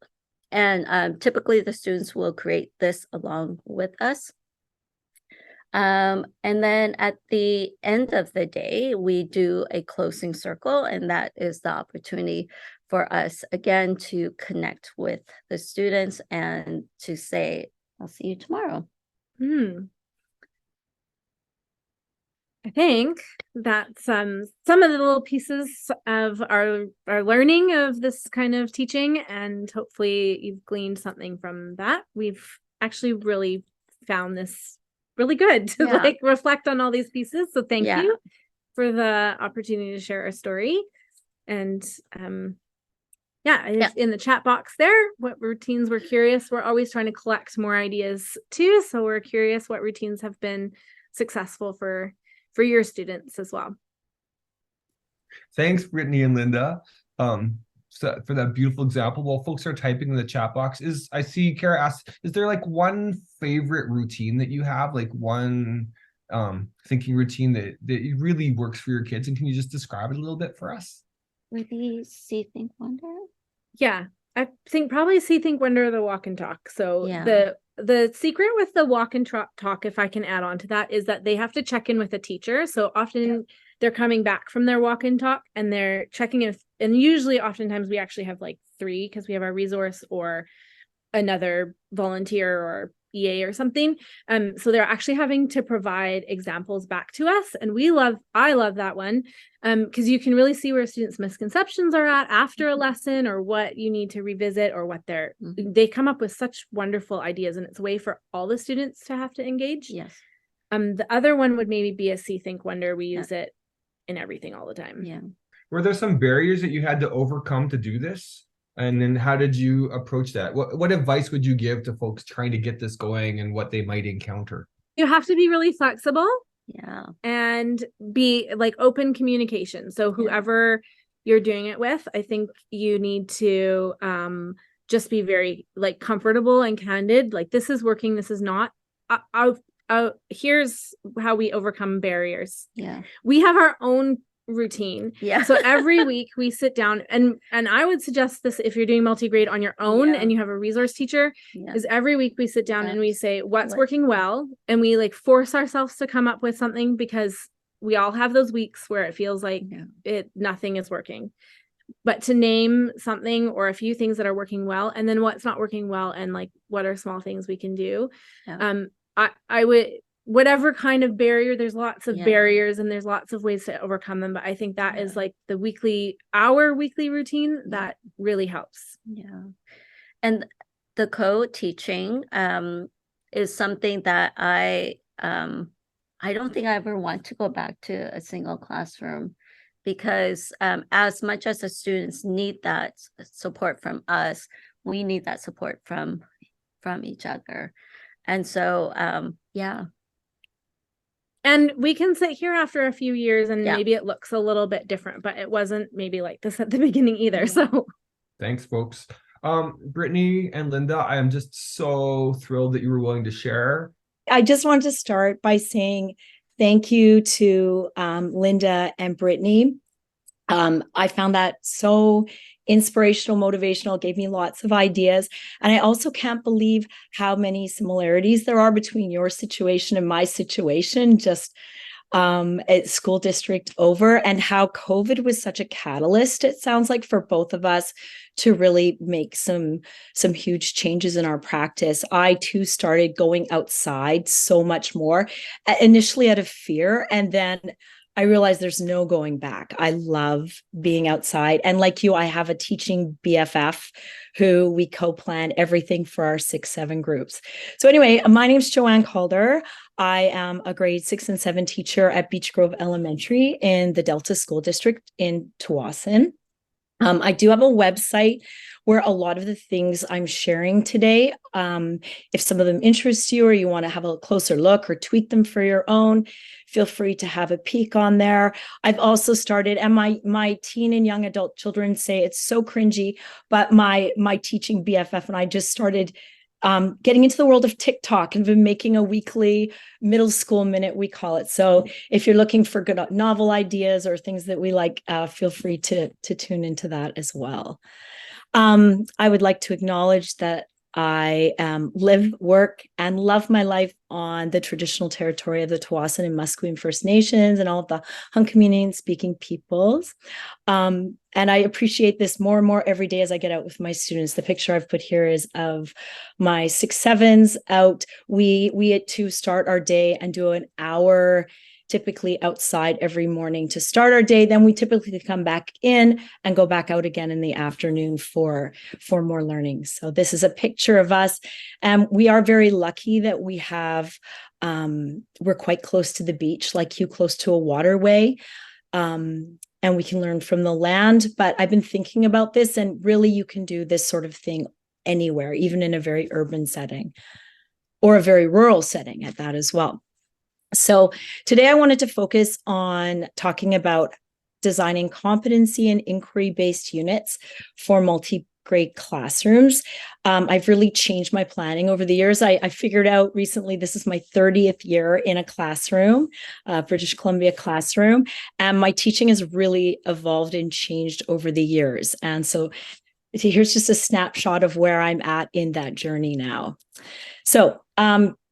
and typically the students will create this along with us, and then at the end of the day we do a closing circle, and that is the opportunity for us again to connect with the students and to say, I'll see you tomorrow. I think that's some of the little pieces of our learning of this kind of teaching, and hopefully you've gleaned something from that. We've actually really found this really good to reflect on all these pieces. So thank you for the opportunity to share our story. And in the chat box there, what routines we're curious. We're always trying to collect more ideas too. So we're curious what routines have been successful for your students as well. Thanks, Brittany and Lynda, for that beautiful example. While folks are typing in the chat box, I see Kara asks, is there like one favorite routine that you have, like one thinking routine that really works for your kids? And can you just describe it a little bit for us? Really see, think, wonder. Yeah, I think probably see, think, wonder, the walk and talk. So Yeah. The secret with the walk and talk, if I can add on to that, is that they have to check in with a teacher. So often they're coming back from their walk and talk and they're checking in, and usually oftentimes we actually have like 3, because we have our resource or another volunteer or EA or something. So they're actually having to provide examples back to us. And I love that one. Because you can really see where students' misconceptions are at after a lesson, or what you need to revisit, or what they come up with such wonderful ideas, and it's a way for all the students to have to engage. Yes. The other one would maybe be a see, think, wonder. We use it in everything all the time. Yeah. Were there some barriers that you had to overcome to do this? And then how did you approach that? What advice would you give to folks trying to get this going and what they might encounter? You have to be really flexible. Yeah. And be like open communication. So whoever you're doing it with, I think you need to just be very like comfortable and candid. Like, this is working, this is not. Here's how we overcome barriers. Yeah. We have our own routine. Yeah. So every week we sit down, and I would suggest this if you're doing multi-grade on your own and you have a resource teacher, is every week we sit down and we say what's working well, and we like force ourselves to come up with something, because we all have those weeks where it feels like nothing is working. But to name something or a few things that are working well, and then what's not working well, and like what are small things we can do. I would, whatever kind of barrier, there's lots of barriers and there's lots of ways to overcome them. But I think that is like our weekly routine that really helps. Yeah. And the co-teaching is something that I don't think I ever want to go back to a single classroom, because as much as the students need that support from us, we need that support from each other. And so, And we can sit here after a few years and maybe it looks a little bit different, but it wasn't maybe like this at the beginning either. So thanks, folks. Brittany and Lynda, I am just so thrilled that you were willing to share. I just wanted to start by saying thank you to Lynda and Brittany. I found that so inspirational, motivational, gave me lots of ideas. And I also can't believe how many similarities there are between your situation and my situation, just at school district over, and how COVID was such a catalyst, it sounds like, for both of us to really make some huge changes in our practice. I too started going outside so much more, initially out of fear, and then I realized there's no going back. I love being outside. And like you, I have a teaching BFF who we co-plan everything for our 6-7 groups. So anyway, my name's Joanne Calder. I am a grade 6 and 7 teacher at Beech Grove Elementary in the Delta School District in Tsawwassen. I do have a website where a lot of the things I'm sharing today, if some of them interest you or you want to have a closer look or tweak them for your own, feel free to have a peek on there. I've also started, and my teen and young adult children say it's so cringy, but my teaching BFF and I just started getting into the world of TikTok and been making a weekly middle school minute, we call it. So if you're looking for good novel ideas or things that we like, feel free to tune into that as well. I would like to acknowledge that I live, work, and love my life on the traditional territory of the Tsawwassen and Musqueam First Nations and all of the Hunkaminam speaking peoples. And I appreciate this more and more every day as I get out with my students. The picture I've put here is of my 6-7s out. We too start our day and do an hour typically outside every morning to start our day. Then we typically come back in and go back out again in the afternoon for more learning. So this is a picture of us. We are very lucky that we have, we're quite close to the beach, like you, close to a waterway. and we can learn from the land. But I've been thinking about this, and really you can do this sort of thing anywhere, even in a very urban setting or a very rural setting at that as well. So today I wanted to focus on talking about designing competency and inquiry-based units for multi-grade classrooms. I've really changed my planning over the years. I figured out recently, this is my 30th year in a classroom, British Columbia classroom, and my teaching has really evolved and changed over the years. And so here's just a snapshot of where I'm at in that journey now. So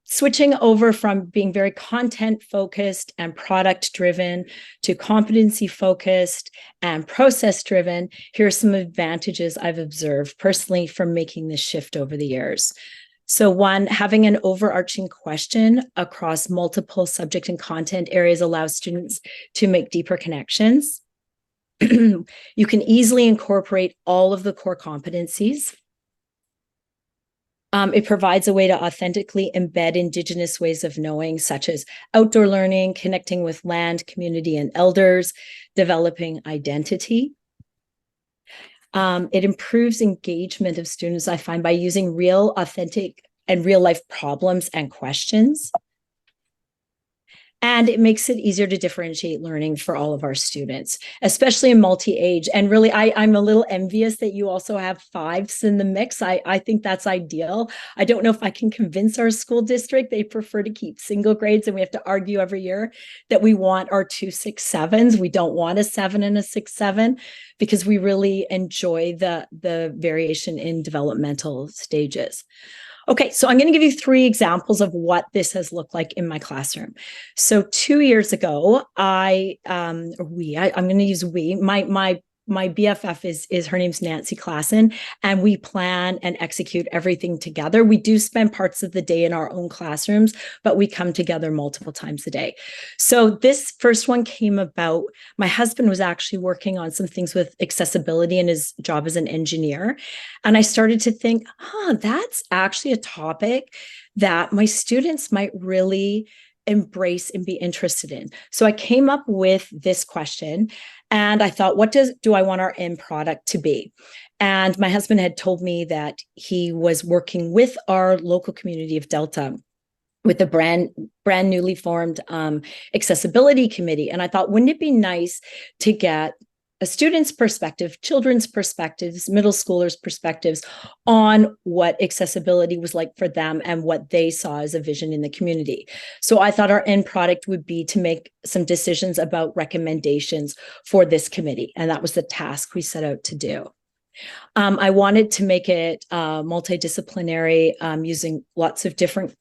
switching over from being very content focused and product driven to competency focused and process driven, here are some advantages I've observed personally from making this shift over the years. So one, having an overarching question across multiple subject and content areas allows students to make deeper connections. You can easily incorporate all of the core competencies. It provides a way to authentically embed Indigenous ways of knowing, such as outdoor learning, connecting with land, community, and elders, developing identity. It improves engagement of students, I find, by using real, authentic, and real-life problems and questions. And it makes it easier to differentiate learning for all of our students, especially in multi-age. And really, I'm a little envious that you also have 5s in the mix. I think that's ideal. I don't know if I can convince our school district. They prefer to keep single grades, and we have to argue every year that we want our 2 6-7s. We don't want a 7 and a 6-7 because we really enjoy the variation in developmental stages. Okay, so I'm going to give you 3 examples of what this has looked like in my classroom. So 2 years ago, I'm going to use we. My BFF is her name's Nancy Klassen, and we plan and execute everything together. We do spend parts of the day in our own classrooms, but we come together multiple times a day. So this first one came about, my husband was actually working on some things with accessibility in his job as an engineer. And I started to think, that's actually a topic that my students might really embrace and be interested in. So I came up with this question, and I thought, what do I want our end product to be? And my husband had told me that he was working with our local community of Delta with the brand newly formed accessibility committee. And I thought, wouldn't it be nice to get a student's perspective, children's perspectives, middle schoolers' perspectives on what accessibility was like for them and what they saw as a vision in the community. So I thought our end product would be to make some decisions about recommendations for this committee. And that was the task we set out to do. I wanted to make it multidisciplinary, using lots of different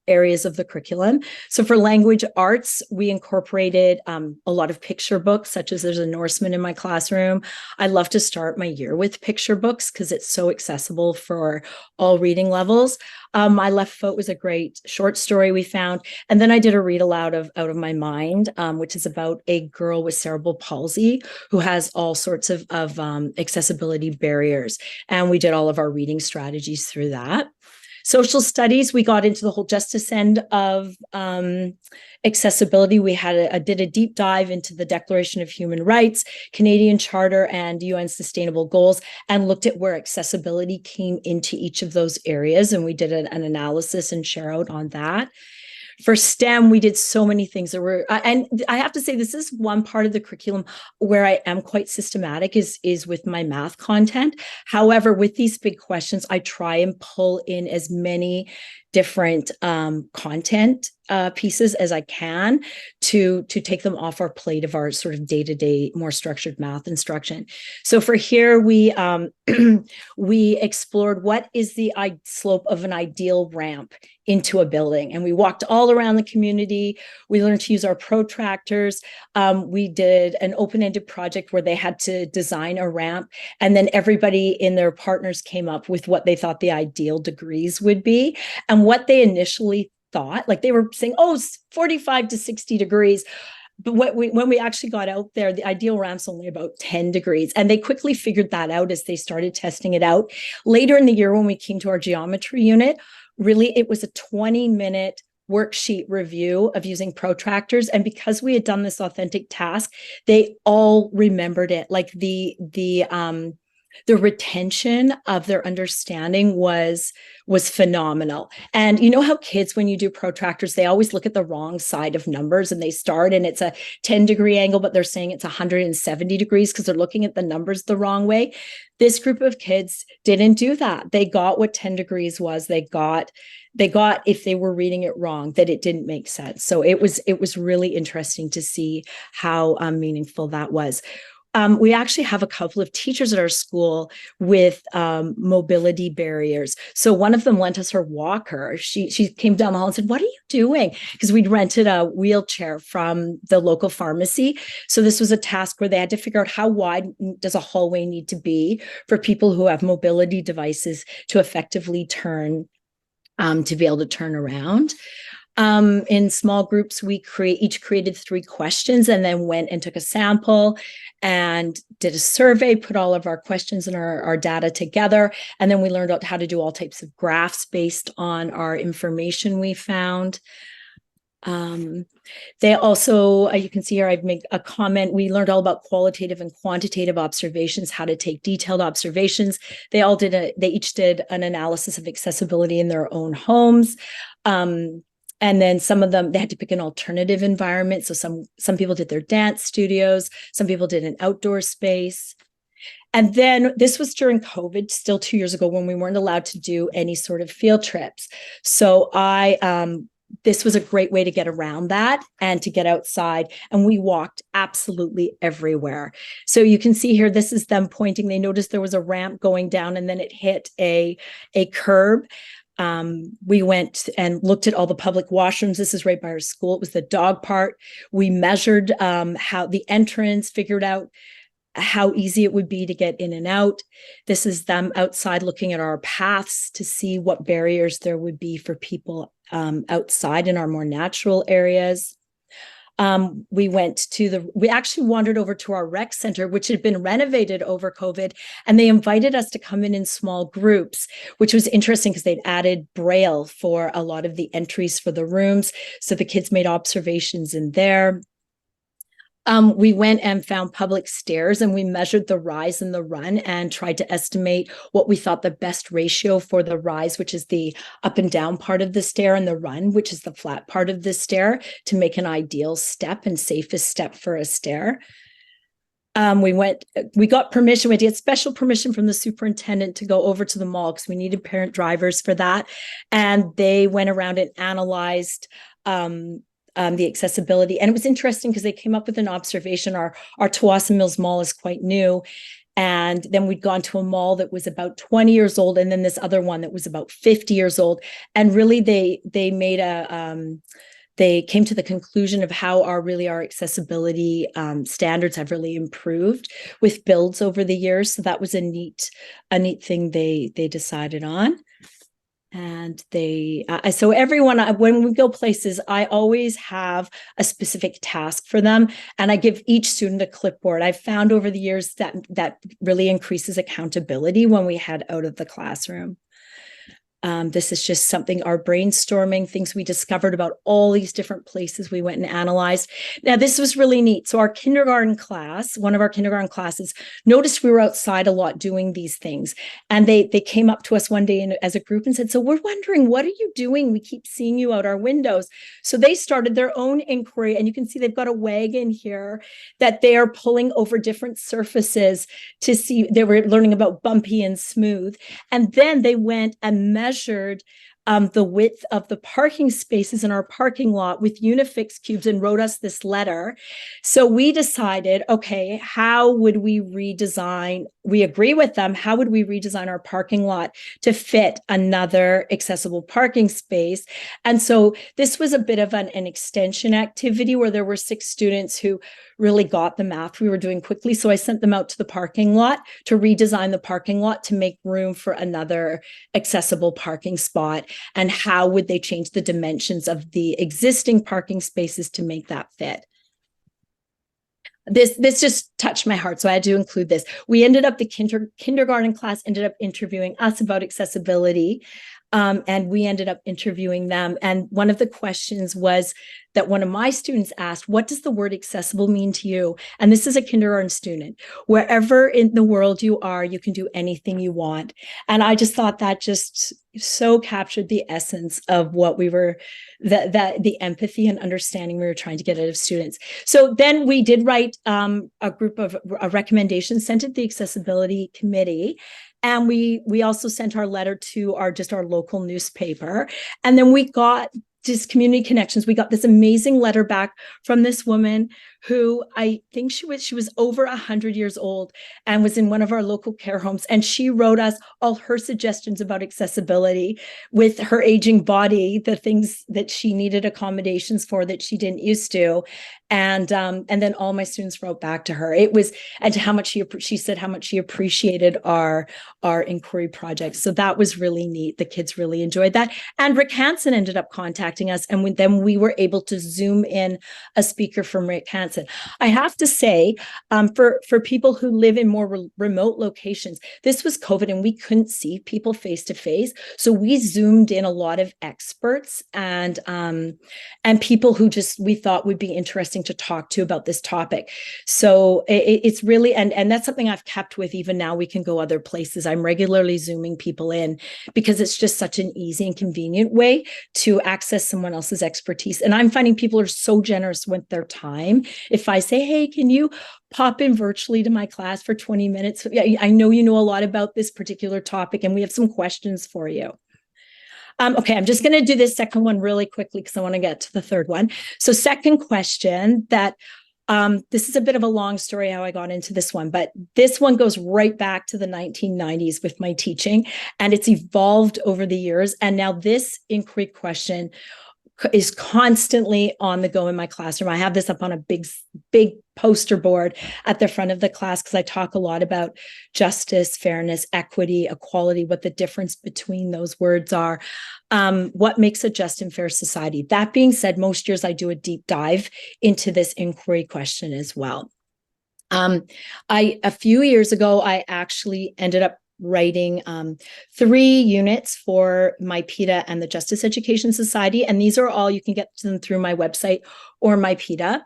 areas of the curriculum. So for language arts, we incorporated a lot of picture books, such as there's a Norseman in my classroom. I love to start my year with picture books because it's so accessible for all reading levels. My Left Foot was a great short story we found. And then I did a read aloud of Out of My Mind, which is about a girl with cerebral palsy who has all sorts of accessibility barriers. And we did all of our reading strategies through that. Social studies, we got into the whole justice end of accessibility. We did a deep dive into the Declaration of Human Rights, Canadian Charter, and UN Sustainable Goals, and looked at where accessibility came into each of those areas. And we did an analysis and share out on that. For STEM, we did so many things. And I have to say, this is one part of the curriculum where I am quite systematic is with my math content. However, with these big questions, I try and pull in as many different content pieces as I can to take them off our plate of our sort of day-to-day, more structured math instruction. So for here, we we explored what is the slope of an ideal ramp into a building. And we walked all around the community. We learned to use our protractors. We did an open-ended project where they had to design a ramp. And then everybody in their partners came up with what they thought the ideal degrees would be. And what they initially thought, like they were saying, 45 to 60 degrees. But when we actually got out there, the ideal ramp's only about 10 degrees. And they quickly figured that out as they started testing it out. Later in the year, when we came to our geometry unit, really, it was a 20-minute worksheet review of using protractors. And because we had done this authentic task, they all remembered it. Like the retention of their understanding was phenomenal. And you know how kids, when you do protractors, they always look at the wrong side of numbers, and they start and it's a 10-degree angle, but they're saying it's 170 degrees because they're looking at the numbers the wrong way. This group of kids didn't do that. They got what 10 degrees was. They got if they were reading it wrong, that it didn't make sense. So it was really interesting to see how meaningful that was. We actually have a couple of teachers at our school with mobility barriers. So one of them lent us her walker. She came down the hall and said, "What are you doing?" Because we'd rented a wheelchair from the local pharmacy. So this was a task where they had to figure out how wide does a hallway need to be for people who have mobility devices to effectively turn, to be able to turn around. In small groups, we each created 3 questions and then went and took a sample and did a survey, put all of our questions and our data together. And then we learned out how to do all types of graphs based on our information we found. They also, you can see here, I've made a comment. We learned all about qualitative and quantitative observations, how to take detailed observations. They each did an analysis of accessibility in their own homes. And then some of them, they had to pick an alternative environment. So some people did their dance studios, some people did an outdoor space. And then this was during COVID, still 2 years ago, when we weren't allowed to do any sort of field trips. So this was a great way to get around that and to get outside. And we walked absolutely everywhere. So you can see here, this is them pointing. They noticed there was a ramp going down and then it hit a curb. We went and looked at all the public washrooms. This is right by our school. It was the dog part. We measured how the entrance, figured out how easy it would be to get in and out. This is them outside looking at our paths to see what barriers there would be for people outside in our more natural areas. We actually wandered over to our rec center, which had been renovated over COVID, and they invited us to come in small groups, which was interesting because they'd added Braille for a lot of the entries for the rooms. So the kids made observations in there. We went and found public stairs and we measured the rise and the run and tried to estimate what we thought the best ratio for the rise, which is the up and down part of the stair, and the run, which is the flat part of the stair, to make an ideal step and safest step for a stair. We got permission. We had special permission from the superintendent to go over to the mall because we needed parent drivers for that. And they went around and analyzed the accessibility. And it was interesting because they came up with an observation. Our Tuwassa Mills Mall is quite new. And then we'd gone to a mall that was about 20 years old, and then this other one that was about 50 years old. And really they came to the conclusion of how our accessibility standards have really improved with builds over the years. So that was a neat thing they decided on. And so everyone, when we go places, I always have a specific task for them, and I give each student a clipboard. I've found over the years that really increases accountability when we head out of the classroom. This is just something, our brainstorming, things we discovered about all these different places we went and analyzed. Now, this was really neat. So our kindergarten class, one of our kindergarten classes, noticed we were outside a lot doing these things. And they came up to us one day as a group and said, "So we're wondering, what are you doing? We keep seeing you out our windows." So they started their own inquiry. And you can see they've got a wagon here that they are pulling over different surfaces to see. They were learning about bumpy and smooth. And then they went and measured the width of the parking spaces in our parking lot with Unifix cubes and wrote us this letter. So we decided, okay, how would we redesign? We agree with them. How would we redesign our parking lot to fit another accessible parking space? And so this was a bit of an extension activity where there were 6 students who really got the math we were doing quickly. So I sent them out to the parking lot to redesign the parking lot to make room for another accessible parking spot. And how would they change the dimensions of the existing parking spaces to make that fit? This just touched my heart, so I had to include this. We ended up, the kindergarten class ended up interviewing us about accessibility. And we ended up interviewing them. And one of the questions was that one of my students asked, what does the word accessible mean to you? And this is a kindergarten student. Wherever in the world you are, you can do anything you want. And I just thought that just so captured the essence of what we were, the empathy and understanding we were trying to get out of students. So then we did write a group of recommendations, sent it to the accessibility committee. And we also sent our letter to our local newspaper. And then we got just community connections. We got this amazing letter back from this woman who I think she was over 100 years old and was in one of our local care homes. And she wrote us all her suggestions about accessibility with her aging body, the things that she needed accommodations for that she didn't used to. And then all my students wrote back to her. It was, and how much she said how much she appreciated our inquiry project. So that was really neat. The kids really enjoyed that. And Rick Hansen ended up contacting us. And then we were able to zoom in a speaker from Rick Hansen. I have to say, for people who live in more remote locations, this was COVID and we couldn't see people face to face. So we zoomed in a lot of experts and people who we thought would be interesting to talk to about this topic. So it's really, and that's something I've kept with even now. We can go other places. I'm regularly zooming people in because it's just such an easy and convenient way to access someone else's expertise. And I'm finding people are so generous with their time. If I say, hey, can you pop in virtually to my class for 20 minutes? I know you know a lot about this particular topic and we have some questions for you. Okay, I'm just going to do this second one really quickly because I want to get to the third one. So second question that this is a bit of a long story how I got into this one, but this one goes right back to the 1990s with my teaching and it's evolved over the years. And now this inquiry question is constantly on the go in my classroom. I have this up on a big poster board at the front of the class because I talk a lot about justice, fairness, equity, equality, what the difference between those words are, what makes a just and fair society. That being said, most years I do a deep dive into this inquiry question as well. A few years ago, I actually ended up writing 3 units for my PETA and the Justice Education Society. And these are all, you can get them through my website or my PETA.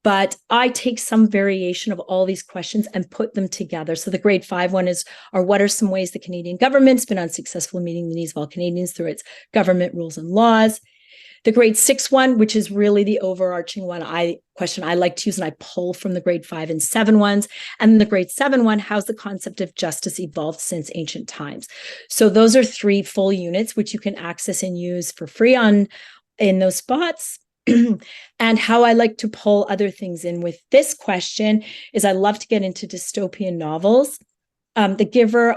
But I take some variation of all these questions and put them together. So the grade 5 one are what are some ways the Canadian government's been unsuccessful in meeting the needs of all Canadians through its government rules and laws. The grade 6 one, which is really the overarching question I like to use and I pull from the grade 5 and 7 ones. And the grade 7 one, how's the concept of justice evolved since ancient times? So those are 3 full units, which you can access and use for free in those spots. And how I like to pull other things in with this question is I love to get into dystopian novels. The Giver,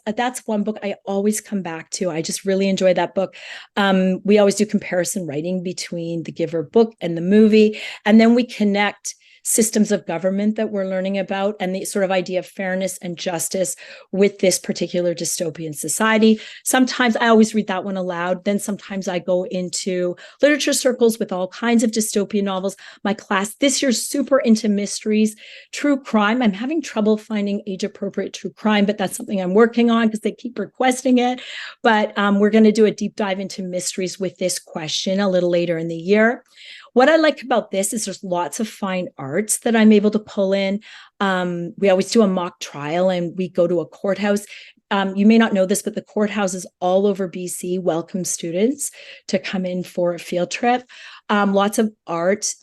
that's one book I always come back to. I just really enjoy that book. We always do comparison writing between the Giver book and the movie. And then we connect systems of government that we're learning about and the sort of idea of fairness and justice with this particular dystopian society. Sometimes I always read that one aloud. Then sometimes I go into literature circles with all kinds of dystopian novels. My class this year's super into mysteries, true crime. I'm having trouble finding age-appropriate true crime, but that's something I'm working on because they keep requesting it. But we're going to do a deep dive into mysteries with this question a little later in the year. What I like about this is there's lots of fine arts that I'm able to pull in. We always do a mock trial and we go to a courthouse. You may not know this, but the courthouses all over BC welcome students to come in for a field trip. Lots of art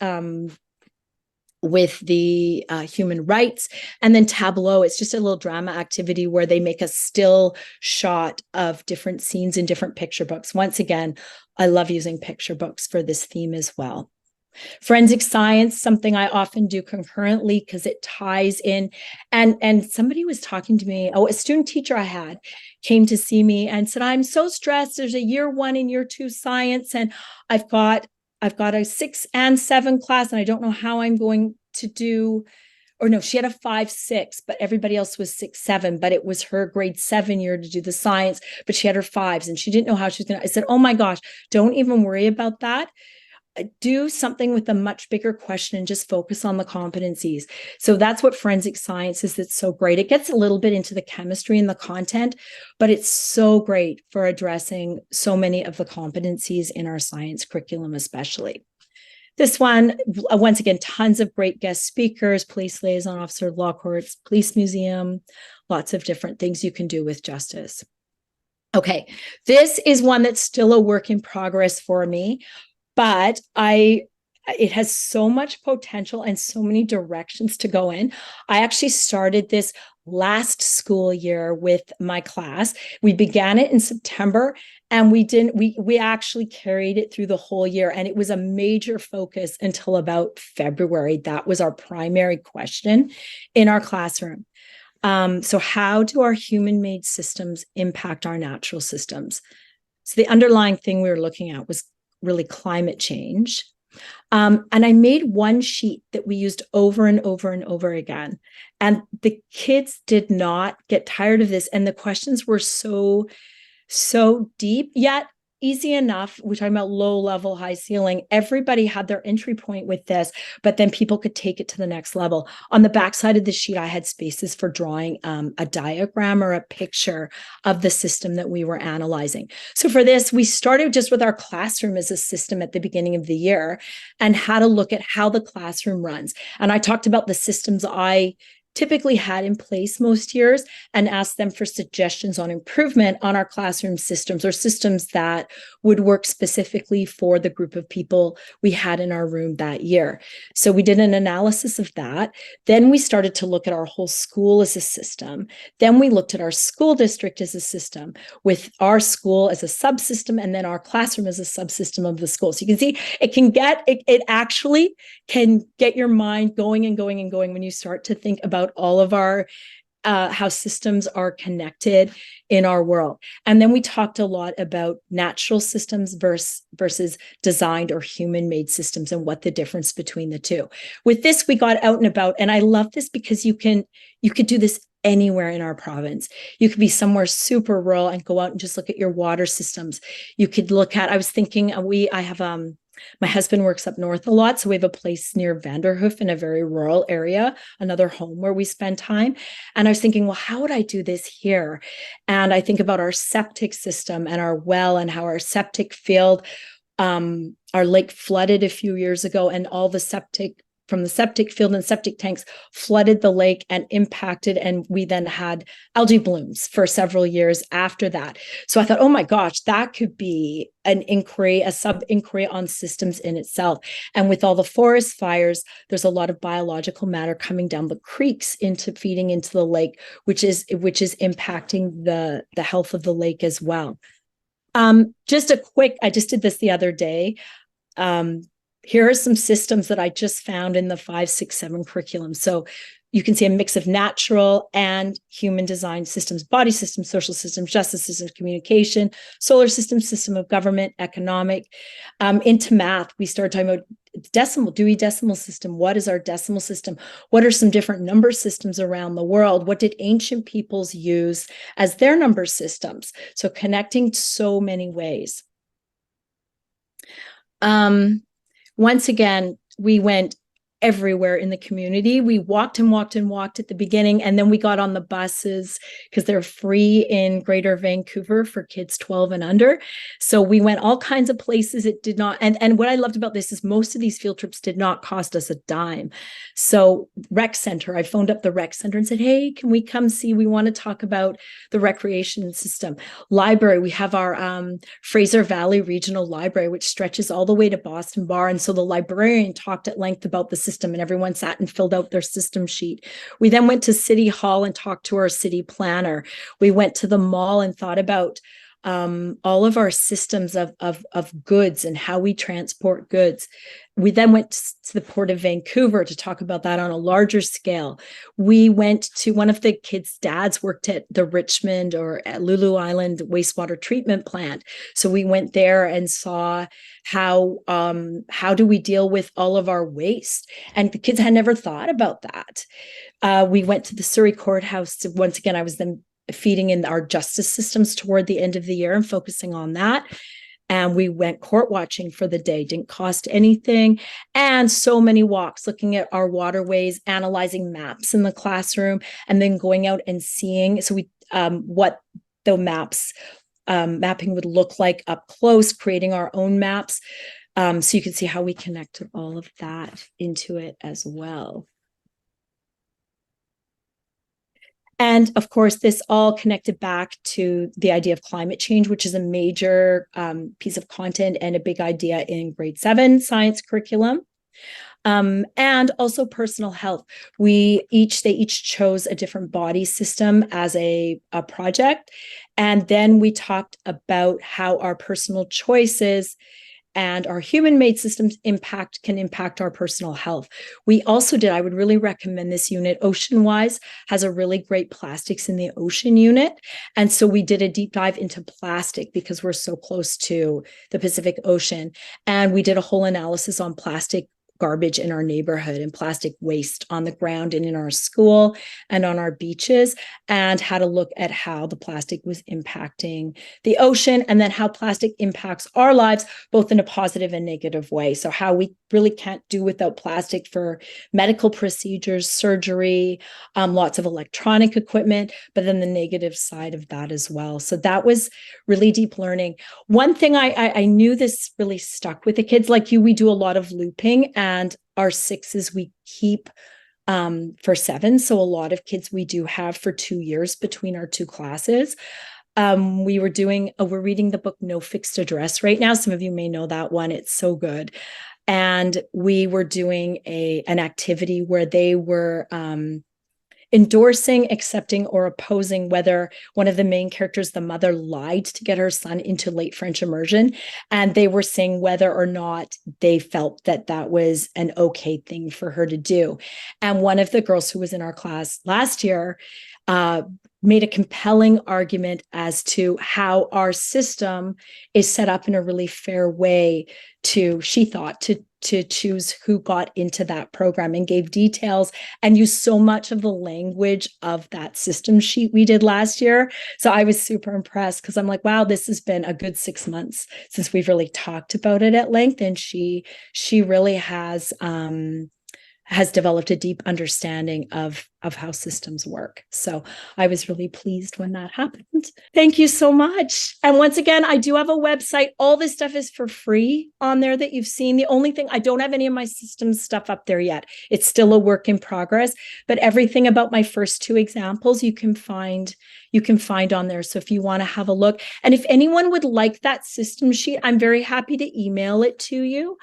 with the human rights. And then Tableau, it's just a little drama activity where they make a still shot of different scenes in different picture books. Once again, I love using picture books for this theme as well. Forensic science, something I often do concurrently because it ties in. And somebody was talking to me, a student teacher I had came to see me and said, I'm so stressed. There's a year 1 and year 2 science, and I've got a 6 and 7 class, and I don't know how I'm going to do. Or no, she had a 5-6, but everybody else was 6-7, but it was her grade 7 year to do the science, but she had her 5s and she didn't know how she was going to. I said, oh my gosh, don't even worry about that. do something with a much bigger question and just focus on the competencies. So that's what forensic science is. That's so great. It gets a little bit into the chemistry and the content, but it's so great for addressing so many of the competencies in our science curriculum, especially. This one, once again, tons of great guest speakers, police liaison officer, law courts, police museum, lots of different things you can do with justice. Okay, this is one that's still a work in progress for me. But it has so much potential and so many directions to go in. I actually started this last school year with my class. We began it in September, and we actually carried it through the whole year, and it was a major focus until about February. That was our primary question in our classroom. So how do our human-made systems impact our natural systems? So the underlying thing we were looking at was really climate change. And I made one sheet that we used over and over and over again. And the kids did not get tired of this. And the questions were so deep, yet easy enough. We're talking about low level, high ceiling. Everybody had their entry point with this, but then people could take it to the next level. On the backside of the sheet, I had spaces for drawing a diagram or a picture of the system that we were analyzing. So for this, we started just with our classroom as a system at the beginning of the year and had to look at how the classroom runs. And I talked about the systems I typically had in place most years and asked them for suggestions on improvement on our classroom systems or systems that would work specifically for the group of people we had in our room that year. So we did an analysis of that. Then we started to look at our whole school as a system. Then we looked at our school district as a system, with our school as a subsystem, and then our classroom as a subsystem of the school. So you can see it actually can get your mind going and going and going when you start to think about all of our how systems are connected in our world. And then we talked a lot about natural systems versus designed or human-made systems and what the difference between the two. With this, we got out and about, and I love this because you could do this anywhere in our province. You could be somewhere super rural and go out and just look at your water systems. You could look at, I was thinking, my husband works up north a lot, so we have a place near Vanderhoof in a very rural area, another home where we spend time. And I was thinking, well, how would I do this here? And I think about our septic system and our well and how our septic field, our lake flooded a few years ago, and all the septic from the septic field and septic tanks flooded the lake and impacted, and we then had algae blooms for several years after that. So I thought, oh my gosh, that could be an inquiry, a sub-inquiry on systems in itself. And with all the forest fires, there's a lot of biological matter coming down the creeks feeding into the lake, which is impacting the health of the lake as well. I just did this the other day. Here are some systems that I just found in the 5, 6, 7 curriculum. So you can see a mix of natural and human design systems, body systems, social systems, justice systems, communication, solar systems, system of government, economic. Into math, we started talking about Dewey Decimal System. What is our decimal system? What are some different number systems around the world? What did ancient peoples use as their number systems? So connecting so many ways. Once again, we went everywhere in the community. We walked and walked and walked at the beginning, and then we got on the buses because they're free in Greater Vancouver for kids 12 and under. So we went all kinds of places. It did not, and what I loved about this is most of these field trips did not cost us a dime. So rec center, I phoned up the rec center and said, hey, can we come see? We want to talk about the recreation system. Library, we have our Fraser Valley Regional Library, which stretches all the way to Boston Bar. And so the librarian talked at length about the system, and everyone sat and filled out their system sheet. We then went to City Hall and talked to our city planner. We went to the mall and thought about all of our systems of goods and how we transport goods. We then went to the Port of Vancouver to talk about that on a larger scale. We went to one of the kids' dads worked at the Richmond or at Lulu Island wastewater treatment plant. So we went there and saw how do we deal with all of our waste? And the kids had never thought about that. We went to the Surrey Courthouse. Once again, I was then feeding in our justice systems toward the end of the year and focusing on that. And we went court watching for the day, didn't cost anything. And so many walks, looking at our waterways, analyzing maps in the classroom, and then going out and seeing what the mapping would look like up close, creating our own maps. So you can see how we connected all of that into it as well. And of course, this all connected back to the idea of climate change, which is a major piece of content and a big idea in grade 7 science curriculum. And also personal health. They each chose a different body system as a project. And then we talked about how our personal choices and our human-made systems can impact our personal health. We also did, I would really recommend this unit, Ocean-Wise has a really great plastics in the ocean unit. And so we did a deep dive into plastic because we're so close to the Pacific Ocean. And we did a whole analysis on plastic garbage in our neighborhood and plastic waste on the ground and in our school and on our beaches, and had a look at how the plastic was impacting the ocean, and then how plastic impacts our lives, both in a positive and negative way. So how we really can't do without plastic for medical procedures, surgery, lots of electronic equipment, but then the negative side of that as well. So that was really deep learning. One thing I knew this really stuck with the kids, like you, we do a lot of looping, and our 6s we keep for 7. So a lot of kids we do have for 2 years between our 2 classes. We're reading the book No Fixed Address right now. Some of you may know that one. It's so good. And we were doing an activity where they were endorsing, accepting, or opposing whether one of the main characters, the mother, lied to get her son into late French immersion. And they were saying whether or not they felt that that was an okay thing for her to do. And one of the girls who was in our class last year made a compelling argument as to how our system is set up in a really fair way she thought, to choose who got into that program, and gave details and used so much of the language of that system sheet we did last year. So I was super impressed, because I'm like, wow, this has been a good 6 months since we've really talked about it at length. And she really has developed a deep understanding of how systems work. So I was really pleased when that happened. Thank you so much. And once again, I do have a website. All this stuff is for free on there that you've seen. The only thing, I don't have any of my systems stuff up there yet. It's still a work in progress, but everything about my first 2 examples you can find on there. So if you want to have a look, and if anyone would like that system sheet, I'm very happy to email it to you.